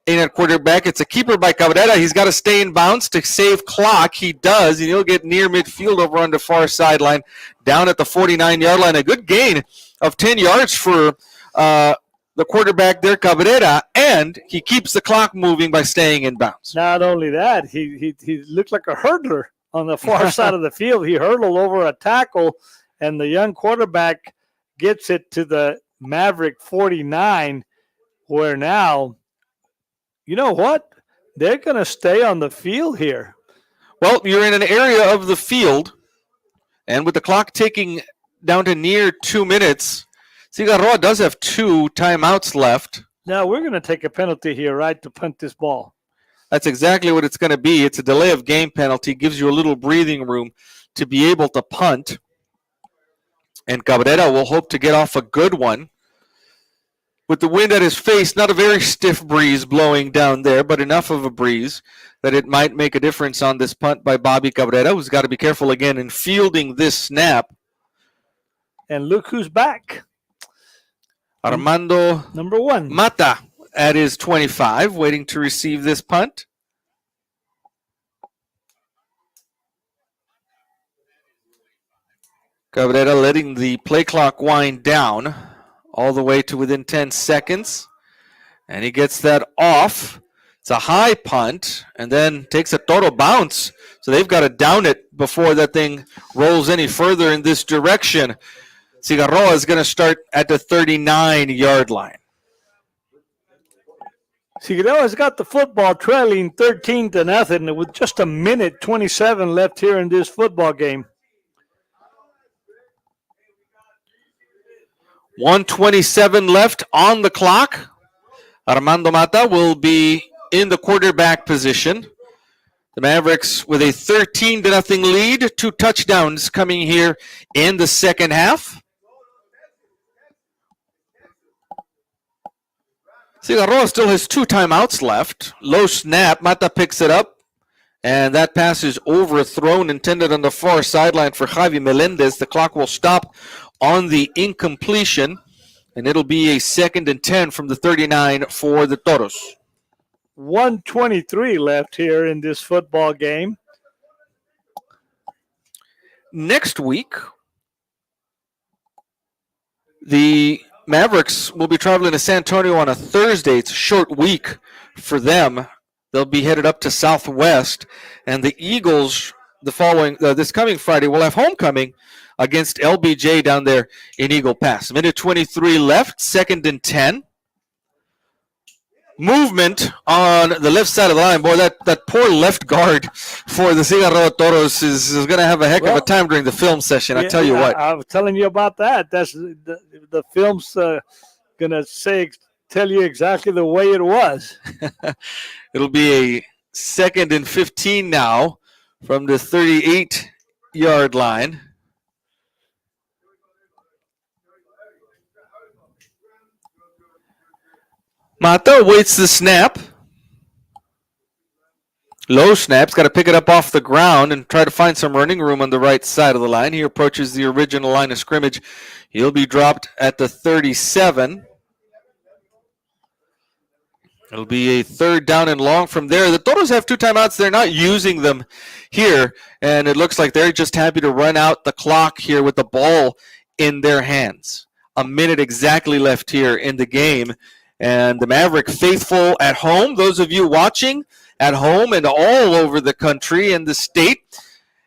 in at quarterback. It's a keeper by Cabrera. He's got to stay in bounds to save clock. He does, and he'll get near midfield over on the far sideline, down at the 49-yard line. A good gain of 10 yards for the quarterback there, Cabrera, and he keeps the clock moving by staying in bounds. Not only that, he looked like a hurdler on the far side of the field. He hurdled over a tackle, and the young quarterback gets it to the Maverick 49, where now, you know what? They're going to stay on the field here. Well, you're in an area of the field, and with the clock ticking down to near 2 minutes, Cigarroa does have 2 timeouts left. Now, we're going to take a penalty here, right, to punt this ball. That's exactly what it's going to be. It's a delay of game penalty. Gives you a little breathing room to be able to punt. And Cabrera will hope to get off a good one. With the wind at his face, not a very stiff breeze blowing down there, but enough of a breeze that it might make a difference on this punt by Bobby Cabrera, who's got to be careful again in fielding this snap. And look who's back. Armando Number 1. Mata at his 25, waiting to receive this punt. Cabrera letting the play clock wind down all the way to within 10 seconds. And he gets that off. It's a high punt and then takes a total bounce. So they've got to down it before that thing rolls any further in this direction. Cigarroa is going to start at the 39-yard line. Cigarroa's got the football trailing 13-0 with just a minute 27 left here in this football game. 1:27 left on the clock. Armando Mata will be in the quarterback position. The Mavericks with a 13-0 lead. 2 touchdowns coming here in the second half. Cigarroa still has 2 timeouts left. Low snap. Mata picks it up. And that pass is overthrown, intended on the far sideline for Javi Melendez. The clock will stop on the incompletion. And it'll be a 2nd and 10 from the 39 for the Toros. 1:23 left here in this football game. Next week, the Mavericks will be traveling to San Antonio on a Thursday. It's a short week for them. They'll be headed up to Southwest, and the Eagles this coming Friday will have homecoming against LBJ down there in Eagle Pass. Minute 23 left, 2nd and 10. movement on the left side of the line. Boy, that poor left guard for the Cigarroa Toros is going to have a heck of a time during the film session. I tell you what. I was telling you about that. That's the film's going to tell you exactly the way it was. It'll be a 2nd and 15 now from the 38-yard line. Mata waits the snap. Low snap's got to pick it up off the ground and try to find some running room on the right side of the line. He approaches the original line of scrimmage. He'll be dropped at the 37. It'll be a 3rd down and long from there. The Toros have 2 timeouts. They're not using them here, and it looks like they're just happy to run out the clock here with the ball in their hands. A minute exactly left here in the game. And the Maverick faithful at home, those of you watching at home and all over the country and the state,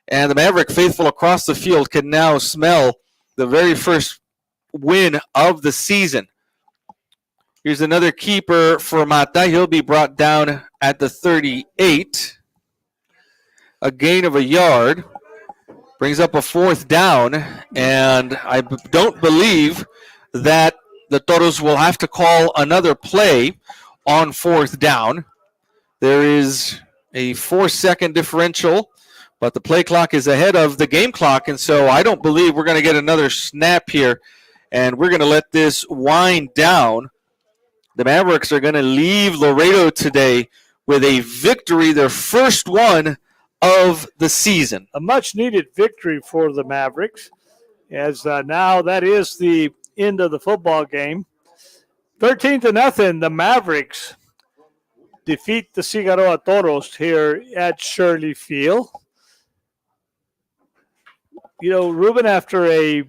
and the Maverick faithful across the field can now smell the very first win of the season. Here's another keeper for Mata. He'll be brought down at the 38. A gain of a yard. Brings up a 4th down, and I don't believe that the Toros will have to call another play on 4th down. There is a 4-second differential, but the play clock is ahead of the game clock, and so I don't believe we're going to get another snap here, and we're going to let this wind down. The Mavericks are going to leave Laredo today with a victory, their first one of the season. A much-needed victory for the Mavericks, as now that is the end of the football game. 13-0, the Mavericks defeat the Cigarroa Toros here at Shirley Field. You know, Ruben, after a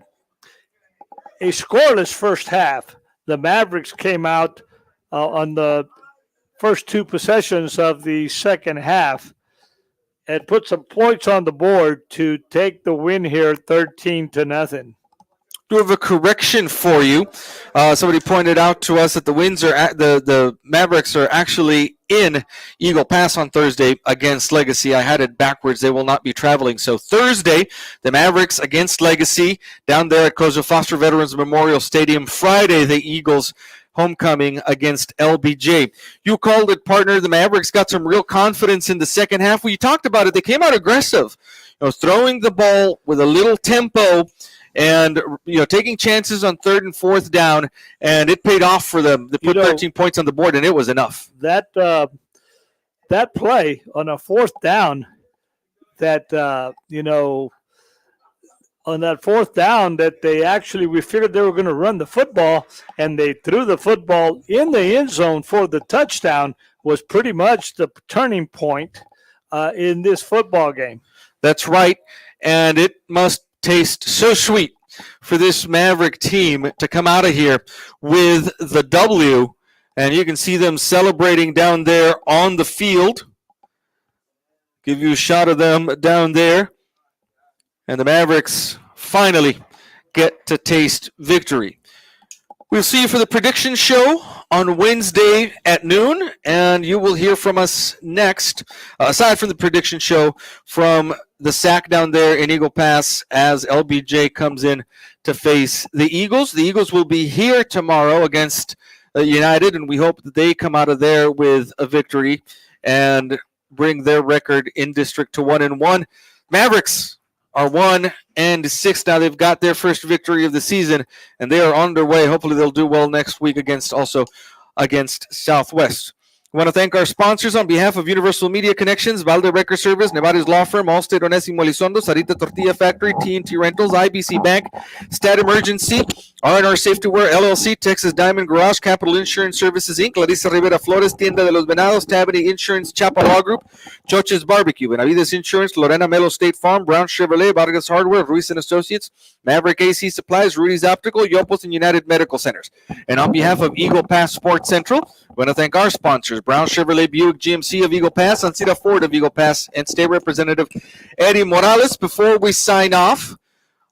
scoreless first half, the Mavericks came out on the first 2 possessions of the second half and put some points on the board to take the win here 13-0. Do have a correction for you. Somebody pointed out to us that the Mavericks are actually in Eagle Pass on Thursday against Legacy. I had it backwards. They will not be traveling. So Thursday, the Mavericks against Legacy down there at Kozo Foster Veterans Memorial Stadium. Friday, the Eagles homecoming against LBJ. You called it, partner. The Mavericks got some real confidence in the second half. We talked about it. They came out aggressive, throwing the ball with a little tempo and taking chances on 3rd and 4th down, and it paid off for them. They put 13 points on the board, and it was enough. That play on a 4th down, on that 4th down that we figured they were going to run the football, and they threw the football in the end zone for the touchdown, was pretty much the turning point in this football game. That's right, and it must taste so sweet for this Maverick team to come out of here with the W, and you can see them celebrating down there on the field. Give you a shot of them down there, and the Mavericks finally get to taste victory. We'll see you for the prediction show on Wednesday at noon, and you will hear from us next, aside from the prediction show, from the SAC down there in Eagle Pass as LBJ comes in to face the Eagles. The Eagles will be here tomorrow against United, and we hope that they come out of there with a victory and bring their record in district to 1-1. Mavericks are 1-6 now. They've got their first victory of the season, and they are on their way. Hopefully they'll do well next week against Southwest. I want to thank our sponsors on behalf of Universal Media Connections, Valde Record Service, Nevares Law Firm, Allstate Onésimo Elizondo, Sarita Tortilla Factory, TNT Rentals, IBC Bank, Stat Emergency, R&R Safety Wear, LLC, Texas Diamond Garage, Capital Insurance Services, Inc., Larissa Rivera Flores, Tienda de los Venados, Tabanny Insurance, Chapa Law Group, Choches Barbecue, Benavides Insurance, Lorena Melo State Farm, Brown Chevrolet, Vargas Hardware, Ruiz & Associates, Maverick AC Supplies, Rudy's Optical, Yopos, and United Medical Centers. And on behalf of Eagle Pass Sports Central, I want to thank our sponsors, Brown Chevrolet Buick GMC of Eagle Pass, Ancira Ford of Eagle Pass, and State Representative Eddie Morales. Before we sign off,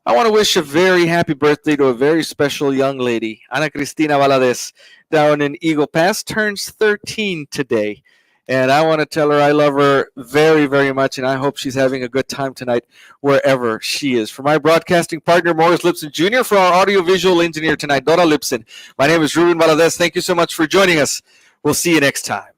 I want to wish a very happy birthday to a very special young lady. Ana Cristina Valadez down in Eagle Pass turns 13 today. And I want to tell her I love her very, very much, and I hope she's having a good time tonight wherever she is. For my broadcasting partner, Morris Lipson Jr., for our audiovisual engineer tonight, Dora Lipson, my name is Ruben Valadez. Thank you so much for joining us. We'll see you next time.